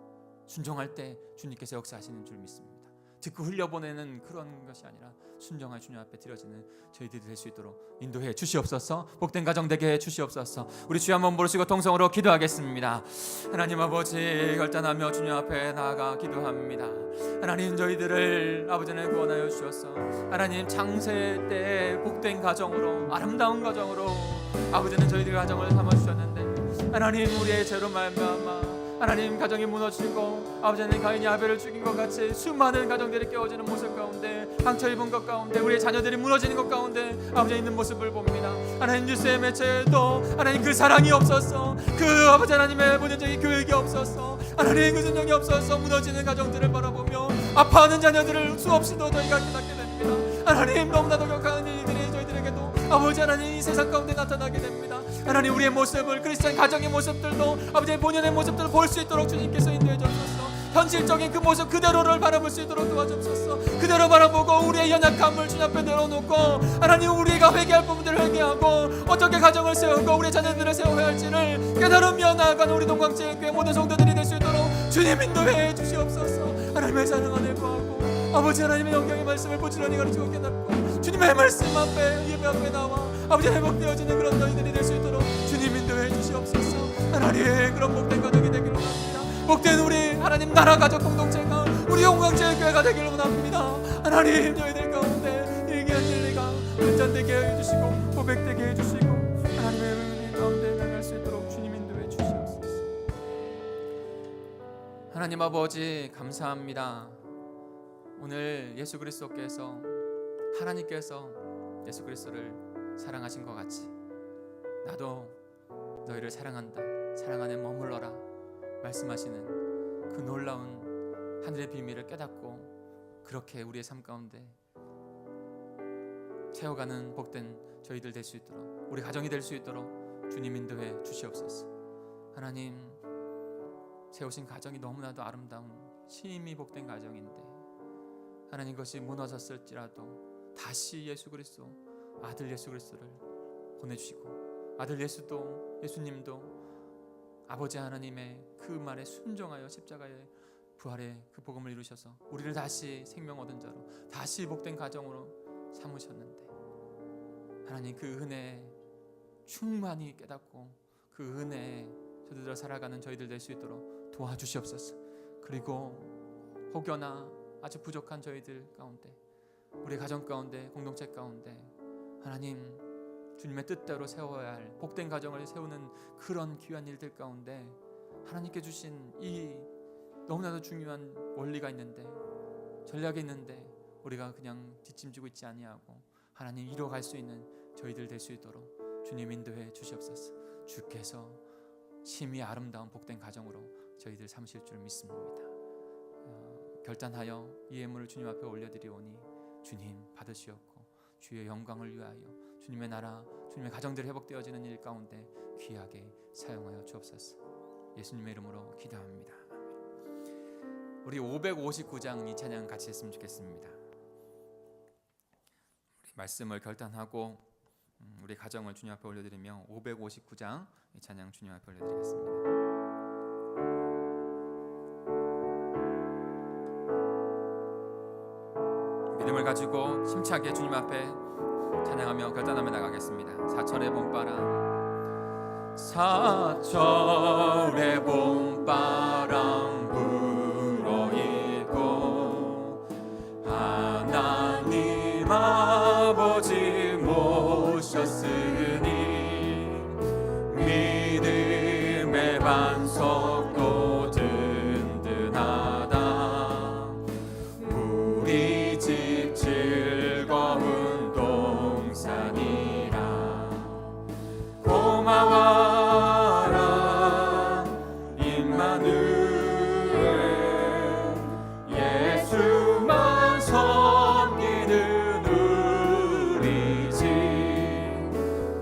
순종할 때 주님께서 역사하시는 줄 믿습니다. 듣고 흘려보내는 그런 것이 아니라 순종할 주님 앞에 드려지는 저희들이 될 수 있도록 인도해 주시옵소서. 복된 가정 되게 해 주시옵소서. 우리 주여 한번 부르시고 통성으로 기도하겠습니다. 하나님 아버지, 결단하며 주님 앞에 나아가 기도합니다. 하나님, 저희들을 아버지 하나님 구원하여 주셔서 하나님 창세 때 복된 가정으로, 아름다운 가정으로 아버지는 저희들의 가정을 삼아주셨는데 하나님, 우리의 죄로 말미암아 하나님 가정이 무너지고 아버지 하나님 가인이 아벨을 죽인 것 같이 수많은 가정들이 깨어지는 모습 가운데, 상처 입은 것 가운데, 우리의 자녀들이 무너지는 것 가운데 아버지 있는 모습을 봅니다. 하나님, 유세 매체에도 하나님 그 사랑이 없었어, 그 아버지 하나님의 본연적인 교육이 없었어, 하나님 그 순종이 없어서 무너지는 가정들을 바라보며 아파하는 자녀들을 수없이도 저희가 깨닫게 됩니다. 하나님, 너무나도 격한 일들이 저희들에게도 아버지 하나님 이 세상 가운데 나타나게 됩니다. 하나님, 우리의 모습을, 그리스도인 가정의 모습들도 아버지의 본연의 모습들을 볼 수 있도록 주님께서 인도해 주옵소서. 현실적인 그 모습 그대로를 바라볼 수 있도록 도와주옵소서. 그대로 바라보고 우리의 연약함을 주님 앞에 내려놓고 하나님, 우리가 회개할 부분들을 회개하고 어떻게 가정을 세우고 우리의 자녀들을 세워야 할지를 깨달으며 나아가는 우리 동광제일교회 모든 성도들이 될 수 있도록 주님 인도해 주시옵소서. 하나님의 사랑 안에 구하고 아버지 하나님의 영광의 말씀을 부지런히 가르치고 깨닫고 주님의 말씀 앞에, 예배 앞에 나와 아버지 회복되어지는 그런 너희들이 될 수 있도록 주님 인도해 주시옵소서. 하나님의 그런 복된 가정이 되기를 원합니다. 복된 우리 하나님 나라 가족 공동체가 우리 영광제일교회가 되기를 원합니다. 하나님, 저희들 가운데 일기한 진리가 연장되게 해주시고 고백되게 해주시고 하나님의 은혜 가운데 나갈 수 있도록 주님 인도해 주시옵소서. 하나님 아버지, 감사합니다. 오늘 예수 그리스도께서, 하나님께서 예수 그리스도를 사랑하신 것 같이 나도 너희를 사랑한다, 사랑 안에 머물러라 말씀하시는 그 놀라운 하늘의 비밀을 깨닫고 그렇게 우리의 삶 가운데 채워가는 복된 저희들 될 수 있도록, 우리 가정이 될 수 있도록 주님 인도해 주시옵소서. 하나님, 세우신 가정이 너무나도 아름다운 심히 복된 가정인데 하나님, 그것이 무너졌을지라도 다시 예수 그리스도, 아들 예수 그리스도를 보내주시고 아들 예수님도 아버지 하나님의 그 말에 순종하여 십자가의 부활의 그 복음을 이루셔서 우리를 다시 생명 얻은 자로, 다시 복된 가정으로 삼으셨는데 하나님, 그 은혜에 충만히 깨닫고 그 은혜에 저들로 살아가는 저희들 될 수 있도록 도와주시옵소서. 그리고 혹여나 아주 부족한 저희들 가운데, 우리 가정 가운데, 공동체 가운데 하나님 주님의 뜻대로 세워야 할 복된 가정을 세우는 그런 귀한 일들 가운데 하나님께 주신 이 너무나도 중요한 원리가 있는데, 전략이 있는데 우리가 그냥 뒷짐지고 있지 아니하고 하나님 이뤄갈 수 있는 저희들 될 수 있도록 주님 인도해 주시옵소서. 주께서 심히 아름다운 복된 가정으로 저희들 삼실 줄 믿습니다. 결단하여 이 예물을 주님 앞에 올려드리오니 주님 받으시옵고 주의 영광을 위하여 주님의 나라, 주님의 가정들이 회복되어지는 일 가운데 귀하게 사용하여 주옵소서. 예수님의 이름으로 기도합니다. 우리 559장 이 찬양 같이 했으면 좋겠습니다. 우리 말씀을 결단하고 우리 가정을 주님 앞에 올려드리며 559장 이 찬양 주님 앞에 올려드리겠습니다. 믿음을 가지고 힘차게 주님 앞에 찬양하며 결단하며 나가겠습니다. 사철의 봄바람, 사철의 봄바람 불어일고 하나님 아버지 모셨으니 믿음의 반석도 든든하다. 우리 집 즐거운 동산이라. 고마워라 임마누엘, 예수만 섬기는 우리 집.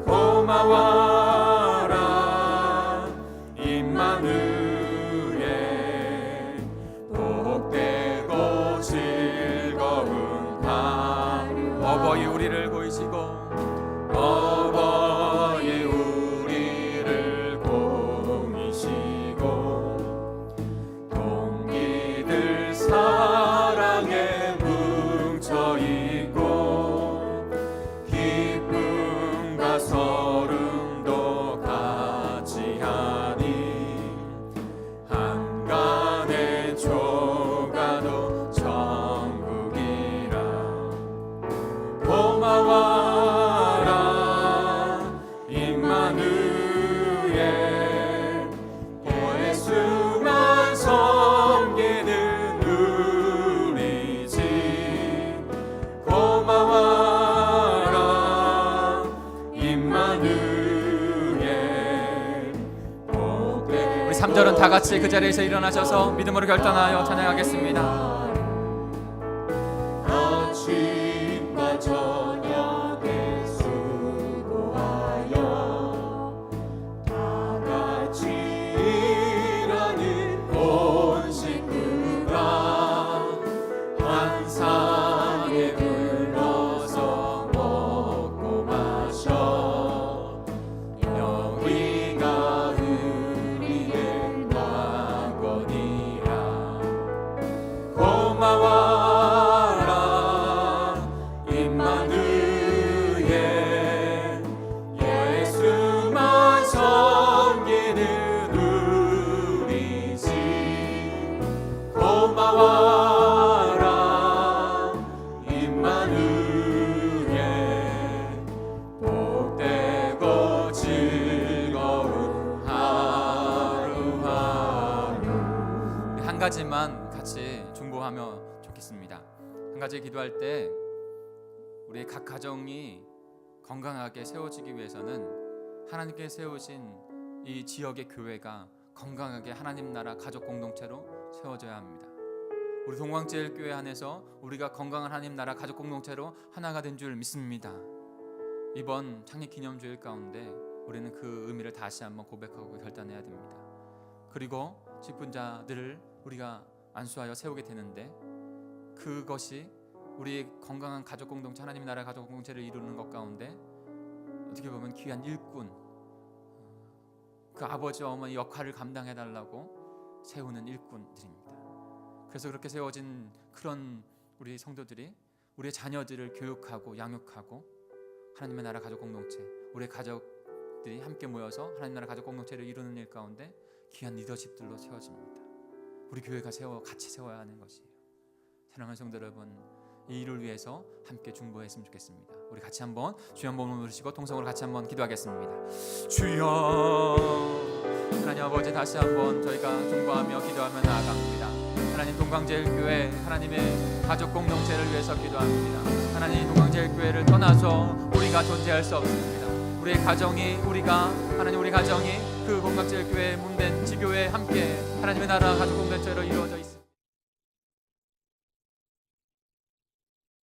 고마워라 임마누엘, 복되고 즐거운 하루. 어버이 우리를 보이시고, 어버이 우리를 공이시고, 동기들 사랑에 뭉쳐있고, 기쁨과 서름도 같이 하니 한간의 조가도 천국이라. 고마워라 임마누엘, 예수만 섬기는 우리 집. 고마워라 임마누엘, 복된. 우리 3절은 다 같이 그 자리에서 일어나셔서 믿음으로 결단하여 찬양하겠습니다. 아침과 저녁에 수고하여 다 같이 일하는 온 식구가 한 상에 불러서 먹고 마셔. 여기가 우리의 낙원이라. 고마워라 임마누엘, 예수만 섬기는 우리 집. 고마워라 임마누엘, 복되고 즐거운 하루하루. 한 가지만 같이 중보하며 좋겠습니다. 한 가지 기도할 때 우리 각 가정이 건강하게 세워지기 위해서는 하나님께 세우신 이 지역의 교회가 건강하게 하나님 나라 가족 공동체로 세워져야 합니다. 우리 동광제일교회 안에서 우리가 건강한 하나님 나라 가족 공동체로 하나가 된 줄 믿습니다. 이번 창립 기념주일 가운데 우리는 그 의미를 다시 한번 고백하고 결단해야 됩니다. 그리고 직분자들을 우리가 안수하여 세우게 되는데, 그것이 우리 건강한 가족 공동체, 하나님 나라 가족 공동체를 이루는 것 가운데 어떻게 보면 귀한 일꾼, 그 아버지 어머니 역할을 감당해 달라고 세우는 일꾼들입니다. 그래서 그렇게 세워진 그런 우리 성도들이 우리의 자녀들을 교육하고 양육하고 하나님의 나라 가족 공동체, 우리의 가족들을 가족들이 함께 모여서 하나님 나라 가족 공동체를 이루는 일 가운데 귀한 리더십들로 세워집니다. 우리 교회가 같이 세워야 하는 것이에요. 사랑하는 성도 여러분, 이 일을 위해서 함께 중보했으면 좋겠습니다. 우리 같이 한번 주여 한번 부르시고 통성으로 같이 한번 기도하겠습니다. 주여, 하나님 아버지, 다시 한번 저희가 중보하며 기도하며 나아갑니다. 하나님 동강제일교회 하나님의 가족 공동체를 위해서 기도합니다. 하나님 동강제일교회를 떠나서 우리가 존재할 수 없습니다. 우리의 가정이 우리 가정이 그 동강제일교회 문된 지교회에 함께 하나님의 나라 가족 공동체로 이루어져 있습니다.